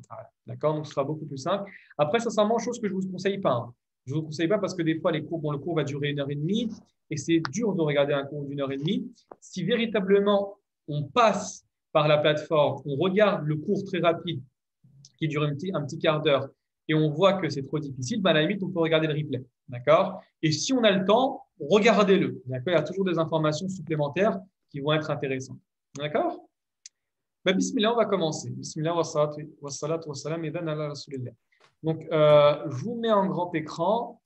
ta'ala. D'accord? Donc, ce sera beaucoup plus simple. Après, sincèrement, chose que je ne vous conseille pas. Hein. Je ne vous conseille pas parce que des fois, les cours, bon, le cours va durer 1 heure et demie et c'est dur de regarder un cours d'1 heure et demie. Si véritablement on passe par la plateforme, on regarde le cours très rapide qui dure un petit quart d'heure et on voit que c'est trop difficile, ben à la limite, on peut regarder le replay. D'accord? Et si on a le temps, regardez-le. D'accord? Il y a toujours des informations supplémentaires qui vont être intéressantes. D'accord? Ben, bismillah, on va commencer. Bismillah wa salatu wa salam idan ala rasulillah. Donc, je vous mets en grand écran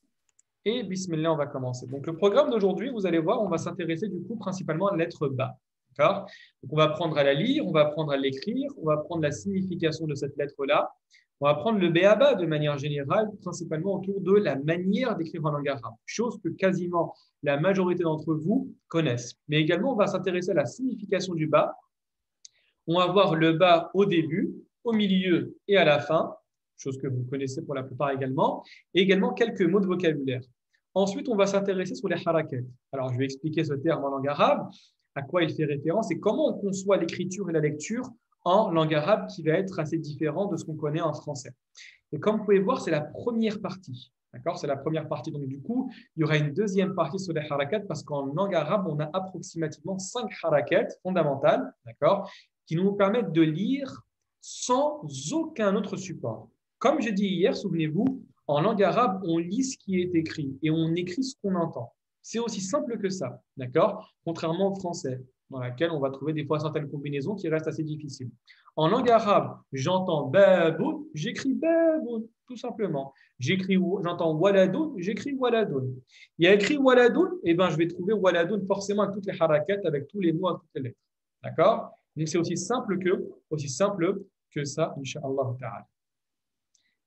et bismillah, on va commencer. Donc, le programme d'aujourd'hui, vous allez voir, on va s'intéresser du coup principalement à la lettre ba. D'accord? Donc, on va apprendre à la lire, on va apprendre à l'écrire, on va apprendre la signification de cette lettre-là. On va apprendre le béaba de manière générale, principalement autour de la manière d'écrire en langue arabe, chose que quasiment la majorité d'entre vous connaissent. Mais également, on va s'intéresser à la signification du ba. On va voir le ba au début, au milieu et à la fin, chose que vous connaissez pour la plupart également, et également quelques mots de vocabulaire. Ensuite, on va s'intéresser sur les harakat. Alors, je vais expliquer ce terme en langue arabe, à quoi il fait référence et comment on conçoit l'écriture et la lecture en langue arabe qui va être assez différent de ce qu'on connaît en français. Et comme vous pouvez voir, c'est la première partie. D'accord? C'est la première partie. Donc, du coup, il y aura une deuxième partie sur les harakat parce qu'en langue arabe, on a approximativement 5 harakat fondamentales, d'accord, qui nous permettent de lire sans aucun autre support. Comme j'ai dit hier, souvenez-vous, en langue arabe, on lit ce qui est écrit et on écrit ce qu'on entend. C'est aussi simple que ça, d'accord? Contrairement au français, dans lequel on va trouver des fois certaines combinaisons qui restent assez difficiles. En langue arabe, j'entends baboun, j'écris baboun, tout simplement. J'entends waladoun, j'écris waladoun. Il y a écrit waladoun, et ben je vais trouver waladoun forcément avec toutes les harakat, avec tous les mots, avec toutes les lettres. D'accord? Donc c'est aussi simple que ça, Inch'Allah ta'ala.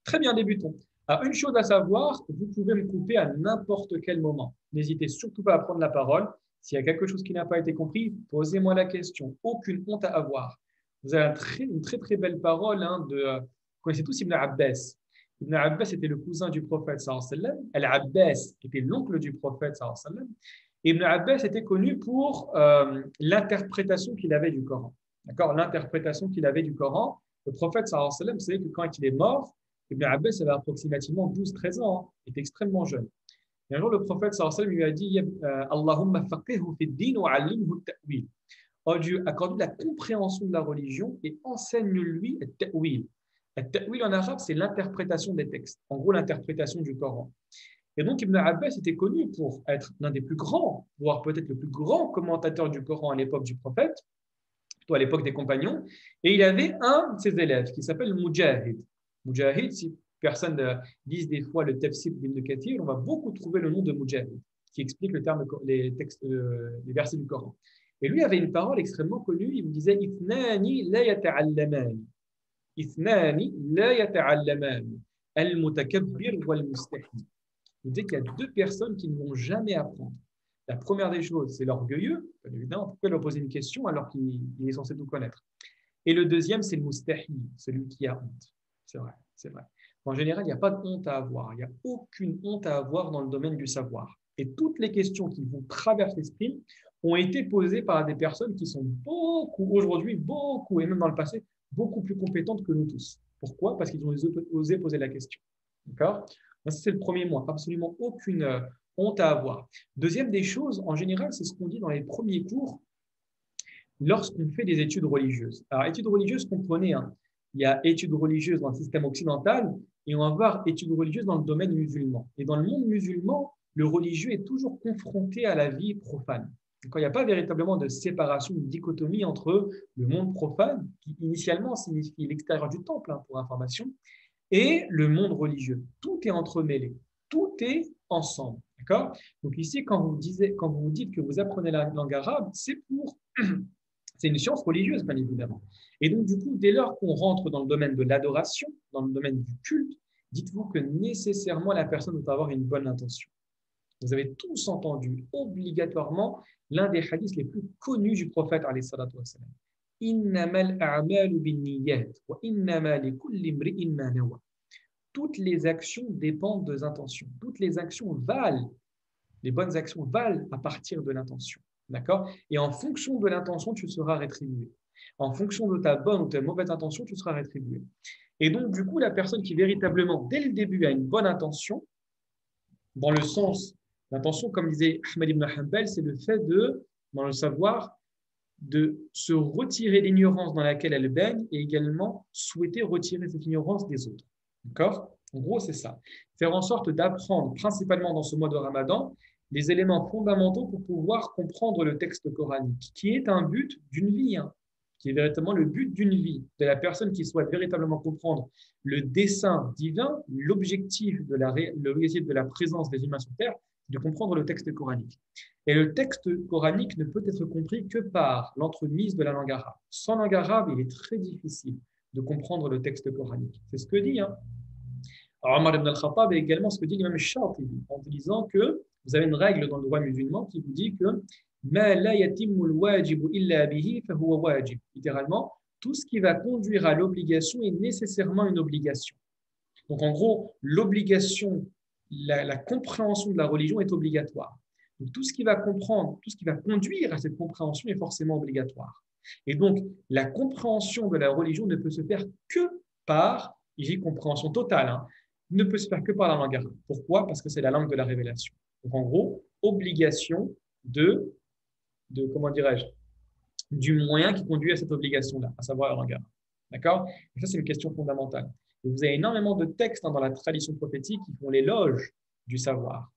Très bien, débutons. Alors, une chose à savoir, vous pouvez me couper à n'importe quel moment. N'hésitez surtout pas à prendre la parole. S'il y a quelque chose qui n'a pas été compris, posez-moi la question. Aucune honte à avoir. Vous avez une très, très belle parole vous connaissez tous Ibn Abbas. Ibn Abbas était le cousin du prophète sallallahu alayhi wa sallam. Al-Abbas était l'oncle du prophète sallallahu alayhi wa sallam. Ibn Abbas était connu pour l'interprétation qu'il avait du Coran. D'accord? L'interprétation qu'il avait du Coran. Le prophète sallallahu alayhi wa sallam, vous savez que quand il est mort, Ibn Abbas avait approximativement 12-13 ans, il était extrêmement jeune. Et un jour, le prophète sallallahu alayhi wa sallam lui a dit Allahumma faqihhu fi din wa allimhu at-ta'wil. Oh Dieu, accorde-lui la compréhension de la religion et enseigne-lui at-ta'wil. At-ta'wil en arabe, c'est l'interprétation des textes, en gros l'interprétation du Coran. Et donc Ibn Abbas était connu pour être l'un des plus grands, voire peut-être le plus grand commentateur du Coran à l'époque du prophète, plutôt à l'époque des compagnons. Et il avait un de ses élèves qui s'appelle Mujahid. Mujahid, si personne lise des fois le tafsir d'Ibn Kathir, on va beaucoup trouver le nom de Mujahid, qui explique les versets du Coran. Et lui avait une parole extrêmement connue, il vous disait « Ithnani la yata'allamani » Ithnani la yata'allamani al-mutakabbir wal-mustahi. Il dit qu'il y a deux personnes qui ne vont jamais apprendre. La première des choses, c'est l'orgueilleux, bien évidemment. Pourquoi leur poser une question alors qu'il est censé tout connaître? Et le deuxième, c'est le mustahi, celui qui a honte. C'est vrai, c'est vrai. En général, il n'y a pas de honte à avoir. Il n'y a aucune honte à avoir dans le domaine du savoir. Et toutes les questions qui vous traversent l'esprit ont été posées par des personnes qui sont aujourd'hui, et même dans le passé, beaucoup plus compétentes que nous tous. Pourquoi? Parce qu'ils ont osé poser la question. D'accord? Ça, c'est le premier point. Absolument aucune honte à avoir. Deuxième des choses, en général, c'est ce qu'on dit dans les premiers cours lorsqu'on fait des études religieuses. Alors, études religieuses, comprenez, il y a études religieuses dans le système occidental et on va voir études religieuses dans le domaine musulman. Et dans le monde musulman, le religieux est toujours confronté à la vie profane. Donc, il n'y a pas véritablement de séparation, de dichotomie entre le monde profane, qui initialement signifie l'extérieur du temple, pour information, et le monde religieux. Tout est entremêlé, tout est ensemble. D'accord? Donc ici, quand vous dites que vous apprenez la langue arabe, c'est une science religieuse, bien évidemment. Et donc, du coup, dès lors qu'on rentre dans le domaine de l'adoration, dans le domaine du culte, dites-vous que nécessairement la personne doit avoir une bonne intention. Vous avez tous entendu obligatoirement l'un des hadiths les plus connus du prophète, alayhi salatu wa salam. Innamal a'malu binniyat wa innama likulli imri'in ma nawa. Toutes les actions dépendent des intentions. Toutes les actions valent, les bonnes actions valent à partir de l'intention. D'accord? Et en fonction de l'intention, tu seras rétribué. En fonction de ta bonne ou ta mauvaise intention, tu seras rétribué. Et donc, du coup, la personne qui véritablement, dès le début, a une bonne intention, dans le sens, l'intention, comme disait Ahmed ibn Hanbal, c'est le fait de, dans le savoir, de se retirer l'ignorance dans laquelle elle baigne et également souhaiter retirer cette ignorance des autres. D'accord? En gros, c'est ça. Faire en sorte d'apprendre, principalement dans ce mois de Ramadan, les éléments fondamentaux pour pouvoir comprendre le texte coranique, qui est un but d'une vie, hein, qui est véritablement le but d'une vie, de la personne qui souhaite véritablement comprendre le dessein divin, l'objectif de la présence des humains sur Terre, de comprendre le texte coranique. Et le texte coranique ne peut être compris que par l'entremise de la langue arabe. Sans langue arabe, il est très difficile de comprendre le texte coranique. C'est ce que dit Omar ibn al-Khattab et également ce que dit l'imam Shatibi en disant que vous avez une règle dans le droit musulman qui vous dit que ma la yatimmu al-wajib illa bihi fa huwa wajib. Littéralement, tout ce qui va conduire à l'obligation est nécessairement une obligation. Donc en gros, l'obligation, la compréhension de la religion est obligatoire. Donc, tout ce qui va comprendre, tout ce qui va conduire à cette compréhension est forcément obligatoire. Et donc, la compréhension de la religion ne peut se faire que par, ici, compréhension totale, hein, ne peut se faire que par la langue arabe. Pourquoi? Parce que c'est la langue de la révélation. Donc, en gros, obligation comment dirais-je, du moyen qui conduit à cette obligation-là, à savoir la langue arabe. D'accord? Et ça, c'est une question fondamentale. Et vous avez énormément de textes dans la tradition prophétique qui font l'éloge du savoir.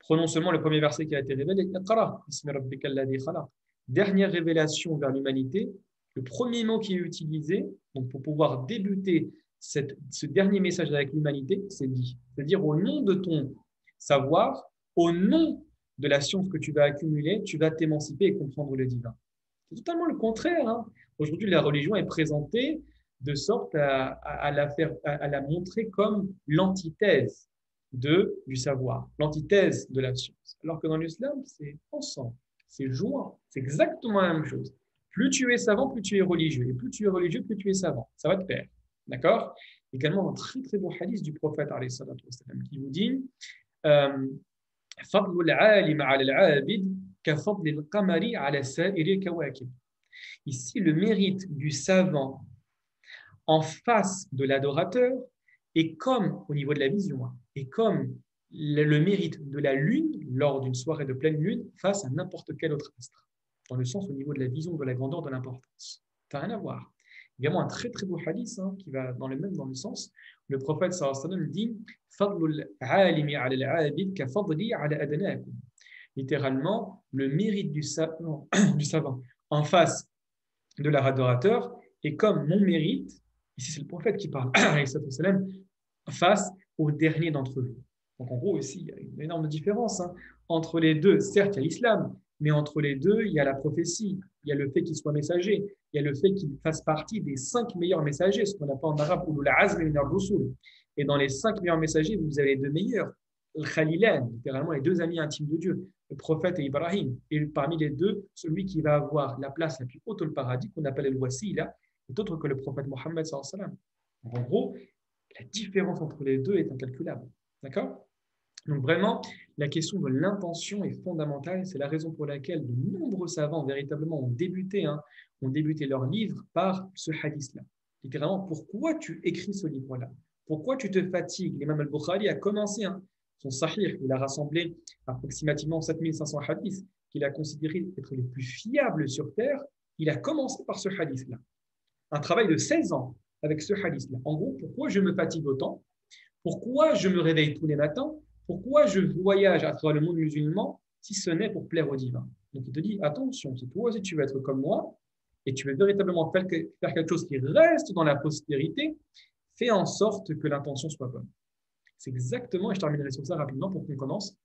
Prenons seulement le premier verset qui a été révélé. Dernière révélation vers l'humanité, le premier mot qui est utilisé donc pour pouvoir débuter ce dernier message avec l'humanité, c'est dit. C'est-à-dire au nom de ton savoir, au nom de la science que tu vas accumuler, tu vas t'émanciper et comprendre le divin. C'est totalement le contraire. Hein. Aujourd'hui, la religion est présentée de sorte à la montrer comme l'antithèse du savoir, l'antithèse de la science. Alors que dans l'islam, c'est ensemble, c'est joint, c'est exactement la même chose. Plus tu es savant, plus tu es religieux. Et plus tu es religieux, plus tu es savant. Ça va de pair. D'accord? Également, un très très beau hadith du prophète qui vous dit فضل العالم على العابد كفضل القمر على سائر الكواكب. Ici, le mérite du savant en face de l'adorateur est comme, au niveau de la vision, est comme le mérite de la lune lors d'une soirée de pleine lune face à n'importe quel autre astre, dans le sens au niveau de la vision, de la grandeur, de l'importance. Ça n'a rien à voir. Également un très très beau hadith qui va dans le sens. Le prophète sallallahu alayhi wa sallam dit Fadlul alimi ala al-abid ka fadli ala adnakum. Littéralement, le mérite du savant en face de l'adorateur est comme mon mérite, ici c'est le prophète qui parle, face au dernier d'entre vous. Donc en gros, ici, il y a une énorme différence entre les deux. Certes, il y a l'islam, mais entre les deux, il y a la prophétie, il y a le fait qu'il soit messager, il y a le fait qu'il fasse partie des 5 meilleurs messagers, ce qu'on appelle en arabe ulul azm min ar-rusul. Et dans les 5 meilleurs messagers, vous avez les 2 meilleurs, le Khalilan, littéralement les 2 amis intimes de Dieu, le prophète et Ibrahim. Et parmi les 2, celui qui va avoir la place la plus haute au paradis, qu'on appelle le wasila, est autre que le prophète Mohammed sallallahu alayhi wa sallam. En gros, la différence entre les deux est incalculable. D'accord? Donc vraiment, la question de l'intention est fondamentale. C'est la raison pour laquelle de nombreux savants véritablement ont débuté leur livre par ce hadith-là. Littéralement, pourquoi tu écris ce livre-là? Pourquoi tu te fatigues? L'imam al-Bukhari a commencé son sahih. Il a rassemblé approximativement 7500 hadiths qu'il a considérés être les plus fiables sur Terre. Il a commencé par ce hadith-là. Un travail de 16 ans avec ce hadith-là. En gros, pourquoi je me fatigue autant? Pourquoi je me réveille tous les matins? Pourquoi je voyage à travers le monde musulman si ce n'est pour plaire au divin? Donc il te dit, attention, si toi aussi tu veux être comme moi et tu veux véritablement faire quelque chose qui reste dans la postérité, fais en sorte que l'intention soit bonne. C'est exactement, et je terminerai sur ça rapidement pour qu'on commence,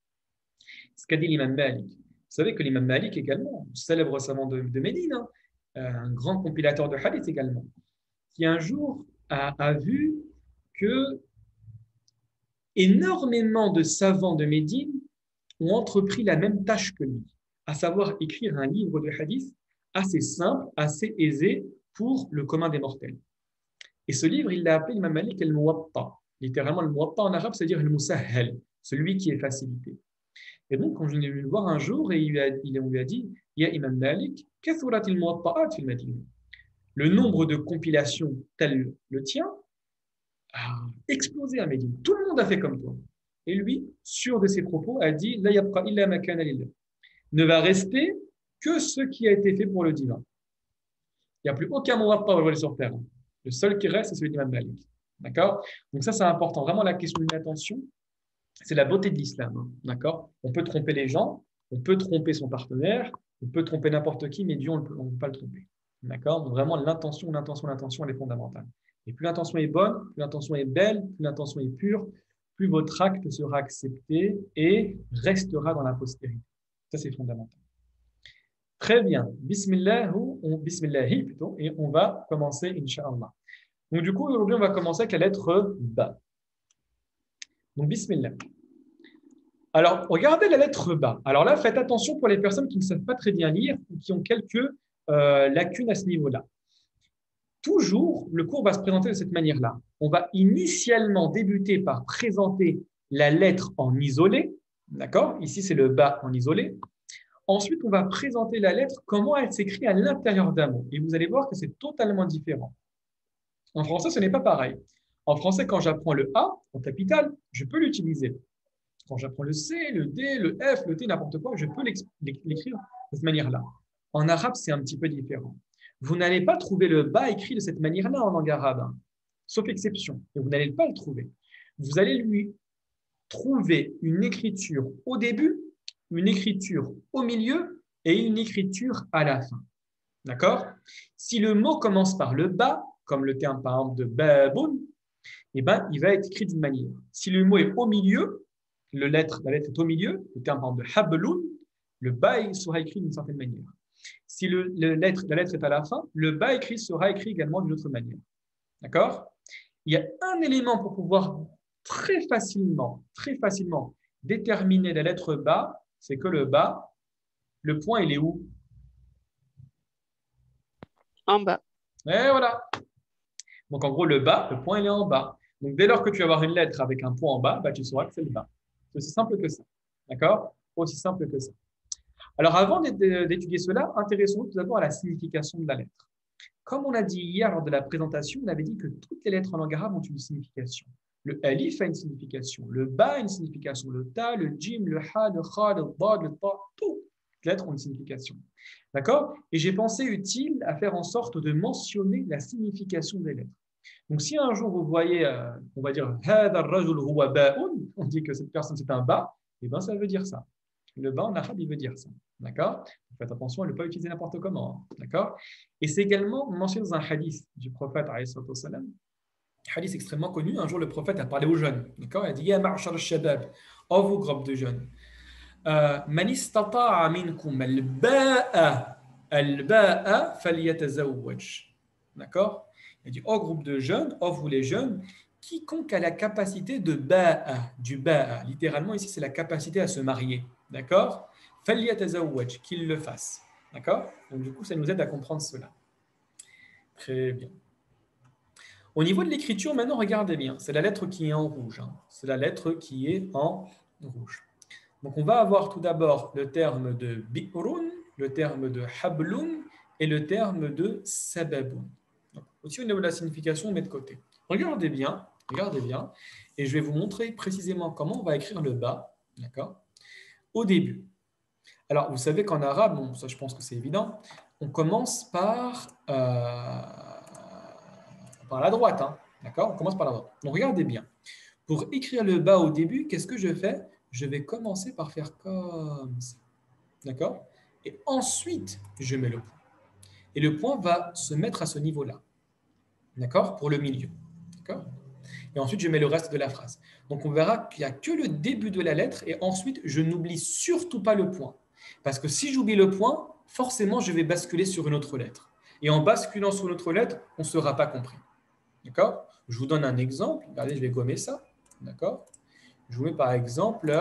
ce qu'a dit l'imam Malik. Vous savez que l'imam Malik également, célèbre savant de Médine, un grand compilateur de hadith également, qui un jour a vu que énormément de savants de Médine ont entrepris la même tâche que lui, à savoir écrire un livre de hadith assez simple, assez aisé pour le commun des mortels. Et ce livre, il l'a appelé l'imam Malik al-Muwatta. Littéralement, le Muwatta en arabe, c'est-à-dire le Musahhal, celui qui est facilité. Et donc, quand je l'ai vu le voir un jour, et on lui a dit, Ya Imam Malik, kathurat al-Muwatta'at fil Madina. Le nombre de compilations tel le tien a explosé à Médine. Tout le monde a fait comme toi. Et lui, sûr de ses propos, a dit La yabqa illa ma kana lillah. Ne va rester que ce qui a été fait pour le divin. Il n'y a plus aucun Muwatta aujourd'hui sur terre. Le seul qui reste, c'est celui d'Imam Malik. D'accord? Donc ça, c'est important. Vraiment, la question de l'inattention, c'est la beauté de l'islam. D'accord? On peut tromper les gens, on peut tromper son partenaire, on peut tromper n'importe qui, mais Dieu, on ne peut pas le tromper. D'accord? Donc vraiment, l'intention, elle est fondamentale. Et plus l'intention est bonne, plus l'intention est belle, plus l'intention est pure, plus votre acte sera accepté et restera dans la postérité. Ça, c'est fondamental. Très bien. Bismillahi plutôt, et on va commencer, Inch'Allah. Donc, du coup, aujourd'hui, on va commencer avec la lettre Ba. Donc, Bismillah. Alors, regardez la lettre Ba. Alors là, faites attention pour les personnes qui ne savent pas très bien lire ou qui ont quelques lacunes à ce niveau-là. Toujours, le cours va se présenter de cette manière-là. On va initialement débuter par présenter la lettre en isolé. D'accord? Ici, c'est le Ba en isolé. Ensuite, on va présenter la lettre, comment elle s'écrit à l'intérieur d'un mot. Et vous allez voir que c'est totalement différent. En français, ce n'est pas pareil. En français, quand j'apprends le A en capital, je peux l'utiliser. Quand j'apprends le C, le D, le F, le T, n'importe quoi, je peux l'écrire de cette manière-là. En arabe, c'est un petit peu différent. Vous n'allez pas trouver le ba écrit de cette manière-là en langue arabe, hein, sauf exception. Et vous n'allez pas le trouver. Vous allez lui trouver une écriture au début, une écriture au milieu et une écriture à la fin. D'accord? Si le mot commence par le ba, comme le terme par exemple de baboun, eh ben, il va être écrit d'une manière. Si le mot est au milieu, la lettre est au milieu, le terme par exemple de habloun, le ba sera écrit d'une certaine manière. Si la lettre est à la fin, le ba écrit sera écrit également d'une autre manière. D'accord? Il y a un élément pour pouvoir très facilement déterminer la lettre ba, c'est que le ba, le point, il est où? En bas. Et voilà. Donc, en gros, le bas, le point, il est en bas. Donc, dès lors que tu vas avoir une lettre avec un point en bas, bah, tu sauras que c'est le bas. C'est aussi simple que ça. D'accord? Aussi simple que ça. Alors, avant d'étudier cela, intéressons-nous tout d'abord à la signification de la lettre. Comme on a dit hier lors de la présentation, on avait dit que toutes les lettres en langue arabe ont une signification. Le alif a une signification, le ba a une signification, le ta, le jim, le ha, le kha, le dad, le ta, toutes les lettres ont une signification. D'accord? Et j'ai pensé utile à faire en sorte de mentionner la signification des lettres. Donc, si un jour vous voyez, on va dire, on dit que cette personne c'est un ba, et bien ça veut dire ça. Le ba en arabe, il veut dire ça. D'accord? Faites attention à ne pas utiliser n'importe comment. D'accord? Et c'est également mentionné dans un hadith du prophète, un hadith extrêmement connu. Un jour, le prophète a parlé aux jeunes. D'accord? Il a dit Ya ma'ashar al-shabab, ô vous, groupe de jeunes. Man istata'a minkum al-ba'a falyatazawwaj. D'accord? Il a dit ô groupe de jeunes, ô vous les jeunes, quiconque a la capacité de ba'a, du ba'a. Littéralement, ici, c'est la capacité à se marier. D'accord? Falyatazawwaj, qu'il le fasse. D'accord? Donc, du coup, ça nous aide à comprendre cela. Très bien. Au niveau de l'écriture, maintenant, regardez bien. C'est la lettre qui est en rouge. Hein. C'est la lettre qui est en rouge. Donc, on va avoir tout d'abord le terme de bi'run, le terme de hablun et le terme de sababun. Donc, aussi, au niveau de la signification, on met de côté. Regardez bien, et je vais vous montrer précisément comment on va écrire le ba, d'accord, au début. Alors, vous savez qu'en arabe, bon, ça je pense que c'est évident, on commence par la droite, hein, d'accord? On commence par la droite. Donc, regardez bien. Pour écrire le ba au début, qu'est-ce que je fais? Je vais commencer par faire comme ça, d'accord? Et ensuite, je mets le point. Et le point va se mettre à ce niveau-là, d'accord? Pour le milieu, d'accord? Et ensuite, je mets le reste de la phrase. Donc, on verra qu'il n'y a que le début de la lettre et ensuite, je n'oublie surtout pas le point. Parce que si j'oublie le point, forcément, je vais basculer sur une autre lettre. Et en basculant sur une autre lettre, on ne sera pas compris. D'accord? Je vous donne un exemple. Regardez, je vais gommer ça. D'accord? Je vous mets par exemple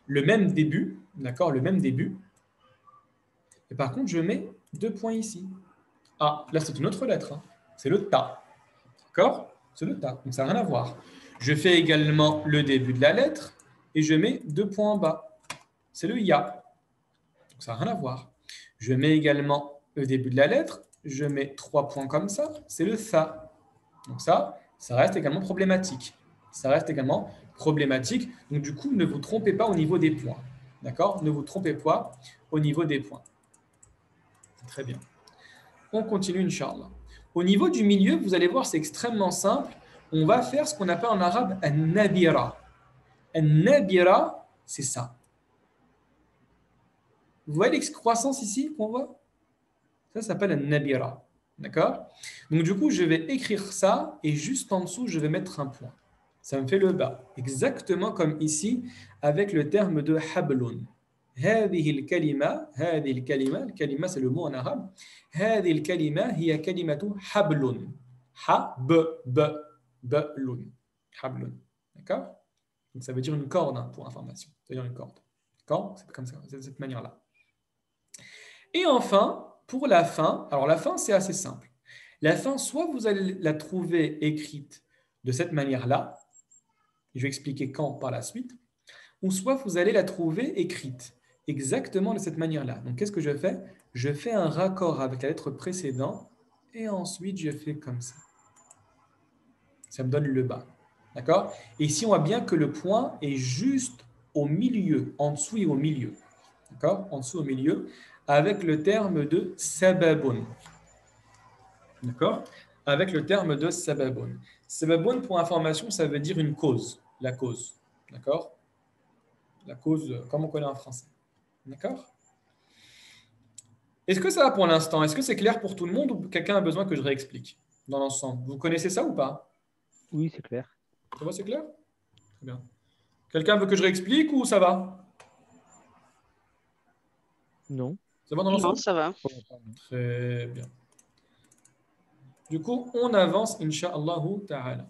le même début. D'accord? Le même début. Et par contre, je mets 2 points ici. Ah, là, c'est une autre lettre. Hein. C'est le ta. D'accord? C'est le ta. Donc, ça n'a rien à voir. Je fais également le début de la lettre et je mets 2 points en bas. C'est le ya. Donc, ça n'a rien à voir. Je mets également le début de la lettre. Je mets 3 points comme ça. C'est le tha. Donc ça reste également problématique. Ça reste également problématique. Donc du coup, ne vous trompez pas au niveau des points. D'accord? Ne vous trompez pas au niveau des points. Très bien. On continue, Inch'Allah. Au niveau du milieu, vous allez voir, c'est extrêmement simple. On va faire ce qu'on appelle en arabe un nabira. Un nabira, c'est ça. Vous voyez l'excroissance ici qu'on voit? Ça s'appelle un nabira. D'accord? Donc du coup, je vais écrire ça et juste en dessous, je vais mettre un point. Ça me fait le bas. Exactement comme ici avec le terme de hablun. هذه الكلمة c'est le mot en arabe. هذه الكلمة هي كلمة حبل. بلون. حبل. D'accord? Donc ça veut dire une corde hein, pour information. Ça veut dire une corde. D'accord? C'est comme ça, c'est de cette manière-là. Et enfin, pour la fin, alors la fin c'est assez simple. La fin, soit vous allez la trouver écrite de cette manière-là, je vais expliquer quand par la suite, ou soit vous allez la trouver écrite exactement de cette manière-là. Donc qu'est-ce que je fais? Je fais un raccord avec la lettre précédente et ensuite je fais comme ça. Ça me donne le bas. D'accord? Et ici, on voit bien que le point est juste au milieu, en dessous et au milieu. D'accord? En dessous au milieu, avec le terme de sababun. D'accord? Avec le terme de sababun. Sababun, pour information, ça veut dire une cause. La cause. D'accord? La cause, comme on connaît en français. D'accord? Est-ce que ça va pour l'instant? Est-ce que c'est clair pour tout le monde ou quelqu'un a besoin que je réexplique dans l'ensemble? Vous connaissez ça ou pas? Oui, c'est clair. Ça va, c'est clair? Très bien. Quelqu'un veut que je réexplique ou ça va? Non. Ça va dans Non, l'ensemble? ça va. Très bien. Du coup, on avance, Inch'Allah ta'ala.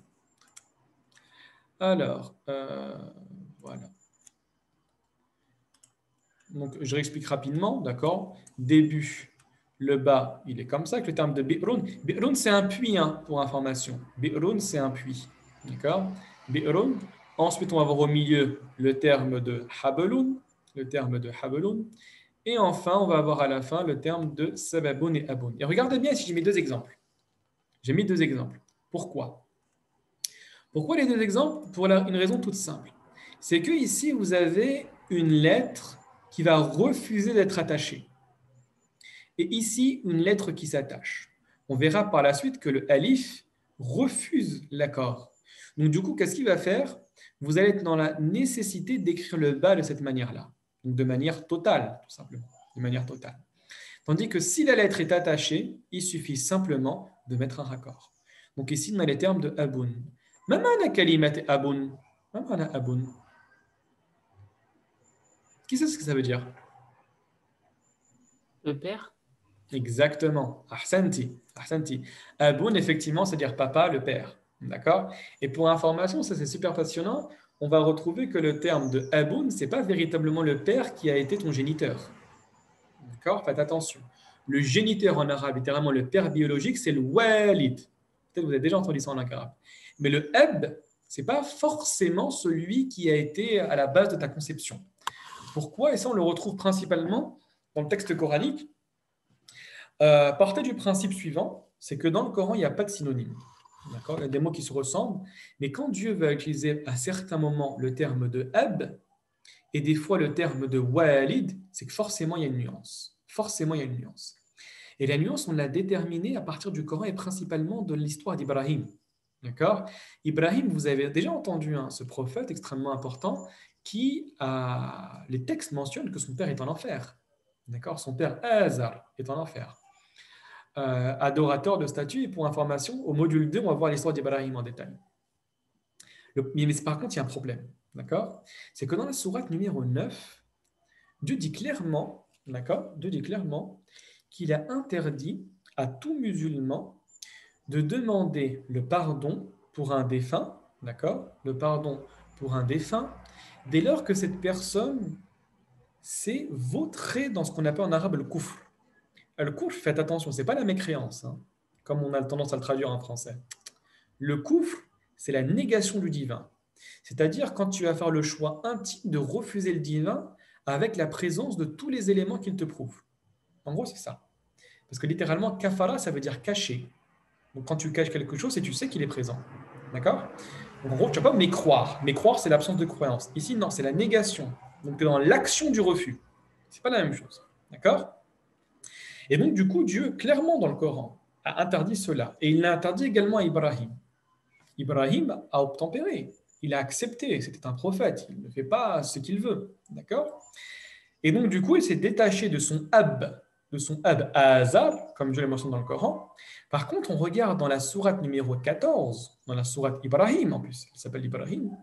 Alors, voilà. Donc, je réexplique rapidement, d'accord? Début, le bas, il est comme ça, avec le terme de bi'run. Bi'run, c'est un puits, hein, pour information. Bi'run, c'est un puits, d'accord? Bi'run. Ensuite, on va voir au milieu le terme de hablun, le terme de hablun. Et enfin, on va avoir à la fin le terme de sababun et abun. Et regardez bien si j'ai mis deux exemples. J'ai mis deux exemples. Pourquoi? Pourquoi les deux exemples? Pour une raison toute simple. C'est que ici, vous avez une lettre qui va refuser d'être attachée. Et ici, une lettre qui s'attache. On verra par la suite que le alif refuse l'accord. Donc du coup, qu'est-ce qu'il va faire? Vous allez être dans la nécessité d'écrire le bas de cette manière-là. Donc de manière totale, tout simplement. De manière totale. Tandis que si la lettre est attachée, il suffit simplement de mettre un raccord. Donc ici, on a les termes de abun. Ma ma'na kalimat abun? Ma ma'na abun? Qui sait ce que ça veut dire? Le père? Exactement. Ahsanti. Ahsanti. Abun, effectivement, c'est-à-dire papa, le père. D'accord? Et pour information, ça c'est super passionnant, on va retrouver que le terme de abun, ce n'est pas véritablement le père qui a été ton géniteur. D'accord? Faites attention. Le géniteur en arabe, littéralement le père biologique, c'est le walid. Peut-être que vous avez déjà entendu ça en arabe. Mais le ab, ce n'est pas forcément celui qui a été à la base de ta conception. Pourquoi? Et ça, on le retrouve principalement dans le texte coranique. Partez du principe suivant, c'est que dans le Coran, il n'y a pas de synonyme. D'accord? Il y a des mots qui se ressemblent, mais quand Dieu va utiliser à certains moments le terme de ab et des fois le terme de walid, c'est que forcément il y a une nuance. Forcément, il y a une nuance. Et la nuance, on l'a déterminée à partir du Coran et principalement de l'histoire d'Ibrahim. D'accord? Ibrahim, vous avez déjà entendu ce prophète extrêmement important qui, les textes mentionnent que son père est en enfer. D'accord? Son père Azar est en enfer. Adorateur de statues. Et pour information, au module 2, on va voir l'histoire d'Ibrahim en détail. Mais par contre, il y a un problème. D'accord? C'est que dans la sourate numéro 9, Dieu dit clairement, d'accord? Dieu dit clairement qu'il a interdit à tout musulman de demander le pardon pour un défunt, d'accord? Le pardon pour un défunt, dès lors que cette personne s'est vautrée dans ce qu'on appelle en arabe le kufr. Le kufr, faites attention, ce n'est pas la mécréance, hein, comme on a tendance à le traduire en français. Le kufr, c'est la négation du divin. C'est-à-dire quand tu vas faire le choix intime de refuser le divin avec la présence de tous les éléments qu'il te prouve. En gros, c'est ça. Parce que littéralement, kafara, ça veut dire cacher. Donc, quand tu caches quelque chose, c'est tu sais qu'il est présent. D'accord? Donc, en gros, tu ne vas pas mécroire. Mécroire, c'est l'absence de croyance. Ici, non, c'est la négation. Donc, tu es dans l'action du refus. Ce n'est pas la même chose. D'accord? Et donc, du coup, Dieu, clairement dans le Coran, a interdit cela. Et il l'a interdit également à Ibrahim. Ibrahim a obtempéré. Il a accepté. C'était un prophète. Il ne fait pas ce qu'il veut. D'accord? Et donc, du coup, il s'est détaché de son ab à Azar, comme Dieu l'a mentionné dans le Coran. Par contre, on regarde dans la sourate numéro 14, dans la sourate Ibrahim en plus, il s'appelle Ibrahim.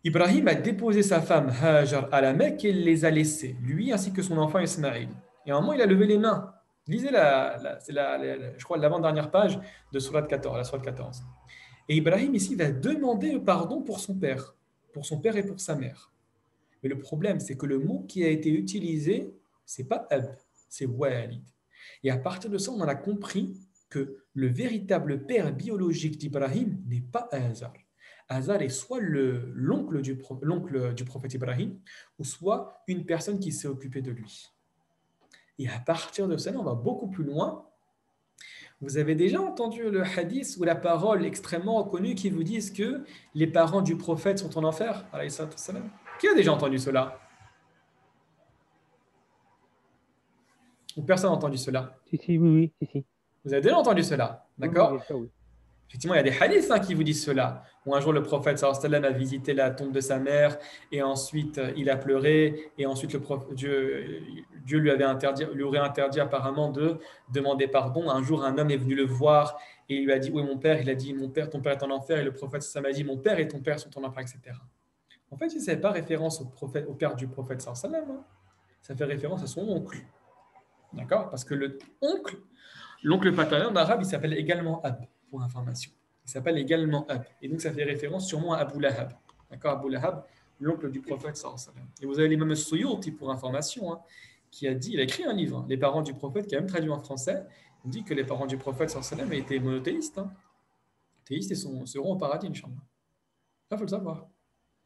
Ibrahim a déposé sa femme Hajar à la Mecque et il les a laissés, lui ainsi que son enfant Ismaïl. Et à un moment, il a levé les mains. Lisez je crois, l'avant-dernière page de sourate 14, la sourate 14. Et Ibrahim ici va demander pardon pour son père et pour sa mère. Mais le problème, c'est que le mot qui a été utilisé, c'est pas ab, c'est walid. Et à partir de ça, on en a compris que le véritable père biologique d'Ibrahim n'est pas Azar. Azar est soit l'oncle du prophète Ibrahim, ou soit une personne qui s'est occupée de lui. Et à partir de ça, on va beaucoup plus loin. Vous avez déjà entendu le hadith ou la parole extrêmement reconnue qui vous disent que les parents du prophète sont en enfer, alayhi salatu wassalam. Qui a déjà entendu cela? Ou personne n'a entendu cela? Si, oui, si. Vous avez déjà entendu cela, Oui, d'accord? bien sûr, oui. Effectivement, il y a des hadiths qui vous disent cela. Où un jour, le prophète sallallahu alayhi wa sallam a visité la tombe de sa mère et ensuite il a pleuré et ensuite Dieu lui aurait interdit apparemment de demander pardon. Un jour, un homme est venu le voir et il lui a dit: où est mon père? Il a dit: mon père, ton père est en enfer. Et le prophète sallallahu alayhi wa sallam a dit: mon père et ton père sont en enfer, etc. En fait, ce n'est pas référence au père du prophète sallallahu alayhi wa sallam. Ça fait référence à son oncle. D'accord? Parce que l'oncle paternel en arabe, il s'appelle également Ab, pour information. Il s'appelle également Ab. Et donc, ça fait référence sûrement à Abu Lahab. D'accord? Abu Lahab, l'oncle du prophète sallallahu alayhi wa sallam. Et vous avez l'imam Suyuti, pour information, qui a dit, il a écrit un livre, Les parents du prophète, qui a même traduit en français. Il dit que les parents du prophète sallallahu alayhi wa sallam étaient monothéistes. Théistes et seront au paradis, Inch'Allah. Ça, il faut le savoir.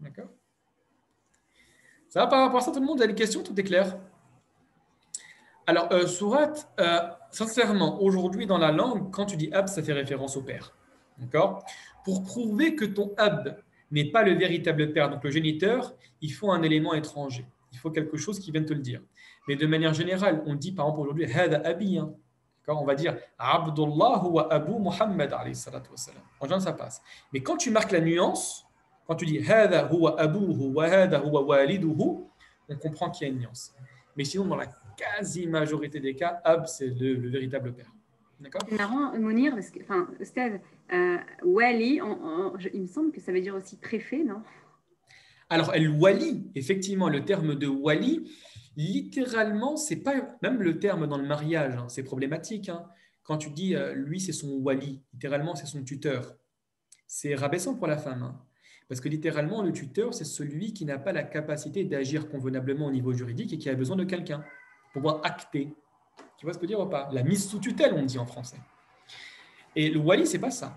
D'accord? Ça va par rapport à ça, tout le monde a des questions? Tout est clair? Alors, sourate, sincèrement, aujourd'hui dans la langue, quand tu dis ab, ça fait référence au père. D'accord? Pour prouver que ton ab n'est pas le véritable père, donc le géniteur, il faut un élément étranger. Il faut quelque chose qui vienne te le dire. Mais de manière générale, on dit par exemple aujourd'hui hada abi. D'accord? On va dire Abdullah wa Abu Muhammad alayhi salatu wassalam. En général, ça passe. Mais quand tu marques la nuance, quand tu dis hada huwa abuhu wa hada huwa waliduhu, on comprend qu'il y a une nuance. Mais sinon, dans la quasi-majorité des cas, Ab, c'est le véritable père. D'accord? C'est marrant, Mounir, parce que, enfin, Ustad, Wali, il me semble que ça veut dire aussi préfet, non? Alors, El-Wali, effectivement, le terme de Wali, littéralement, c'est pas même le terme dans le mariage, c'est problématique. Quand tu dis lui, c'est son Wali, littéralement, c'est son tuteur. C'est rabaissant pour la femme. Parce que littéralement, le tuteur, c'est celui qui n'a pas la capacité d'agir convenablement au niveau juridique et qui a besoin de quelqu'un pour pouvoir acter. Tu vois ce que je veux dire ou pas? La mise sous tutelle, on dit en français. Et le wali, c'est pas ça.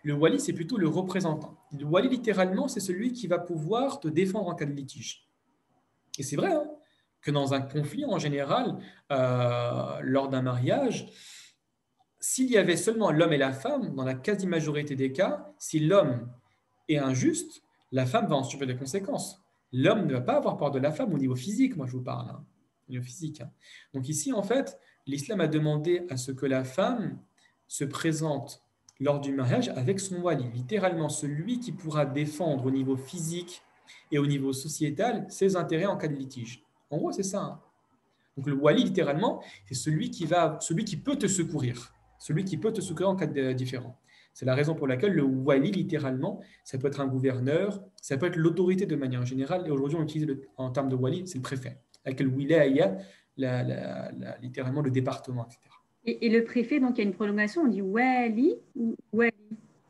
Le wali, c'est plutôt le représentant. Le wali, littéralement, c'est celui qui va pouvoir te défendre en cas de litige. Et c'est vrai que dans un conflit, en général, lors d'un mariage, s'il y avait seulement l'homme et la femme, dans la quasi-majorité des cas, si l'homme est injuste, la femme va en subir les conséquences. L'homme ne va pas avoir peur de la femme au niveau physique, moi je vous parle, au niveau physique. Donc ici, en fait, l'islam a demandé à ce que la femme se présente lors du mariage avec son wali, littéralement celui qui pourra défendre au niveau physique et au niveau sociétal ses intérêts en cas de litige. En gros, c'est ça. Donc le wali, littéralement, c'est celui qui peut te secourir, celui qui peut te secourir en cas de différend. C'est la raison pour laquelle le wali, littéralement, ça peut être un gouverneur, ça peut être l'autorité de manière générale. Et aujourd'hui, on utilise en termes de wali, c'est le préfet. Avec le wilaya, littéralement le département, etc. Et le préfet, donc il y a une prolongation, on dit wali ou wali?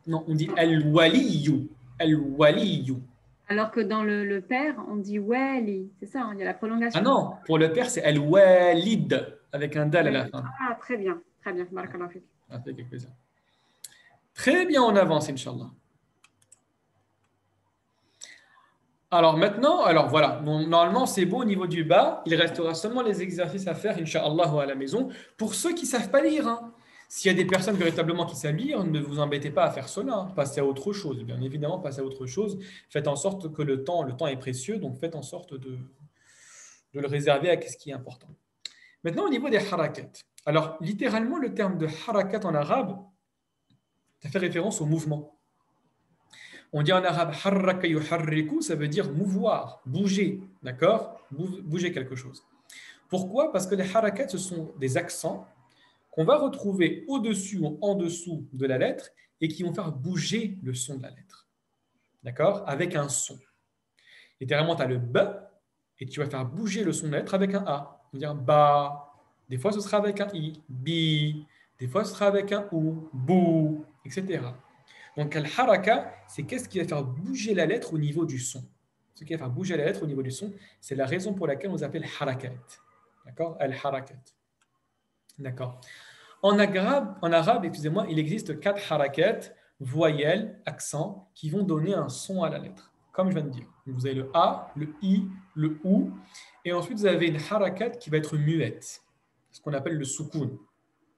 Non, on dit al-waliyu. Al-waliyu. Alors que dans le père, on dit wali. C'est ça, il y a la prolongation. Ah non, pour le père, c'est al-walid, avec un dal à la fin. Ah, très bien. Barakallahu fik. Ça fait quelque plaisir. Très bien, on avance, Inch'Allah. Alors maintenant, voilà, normalement c'est beau au niveau du bas, il restera seulement les exercices à faire, Inch'Allah, à la maison, pour ceux qui ne savent pas lire. S'il y a des personnes véritablement qui s'habillent, ne vous embêtez pas à faire cela. Hein. Passez à autre chose. Bien évidemment, passez à autre chose. Faites en sorte que le temps est précieux, donc faites en sorte de le réserver à ce qui est important. Maintenant, au niveau des harakat. Alors, littéralement, le terme de harakat en arabe, ça fait référence au mouvement. On dit en arabe harraka yuharriku, ça veut dire mouvoir, bouger, d'accord? Bouger quelque chose. Pourquoi? Parce que les harakat, ce sont des accents qu'on va retrouver au-dessus ou en dessous de la lettre et qui vont faire bouger le son de la lettre. D'accord? Avec un son. Littéralement, tu as le B et tu vas faire bouger le son de la lettre avec un A. On va dire ba. Des fois, ce sera avec un I. Bi. Des fois, ce sera avec un OU. Bou. Etc. Donc, al-haraka, c'est qu'est-ce qui va faire bouger la lettre au niveau du son. Ce qui va faire bouger la lettre au niveau du son, c'est la raison pour laquelle on les appelle harakat. D'accord? Al-harakat. D'accord. En arabe, excusez-moi, il existe 4 harakat, voyelles, accents, qui vont donner un son à la lettre. Comme je viens de dire. Vous avez le A, le I, le OU, et ensuite vous avez une harakat qui va être muette, ce qu'on appelle le soukoun.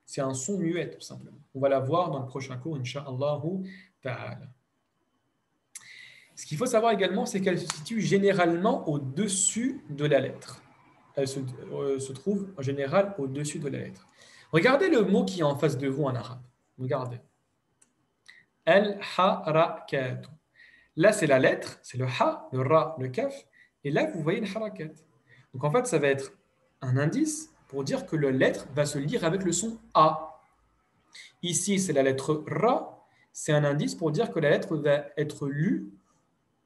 C'est un son muet, tout simplement. On va la voir dans le prochain cours, Inch'Allah ta'ala. Ce qu'il faut savoir également, c'est qu'elle se situe généralement au-dessus de la lettre. Elle se trouve en général au-dessus de la lettre. Regardez le mot qui est en face de vous en arabe. Regardez. Al-harakat. Là, c'est la lettre, c'est le ha, le ra, le kaf. Et là, vous voyez le harakat. Donc, en fait, ça va être un indice pour dire que la lettre va se lire avec le son A. Ici, c'est la lettre ra. C'est un indice pour dire que la lettre va être lue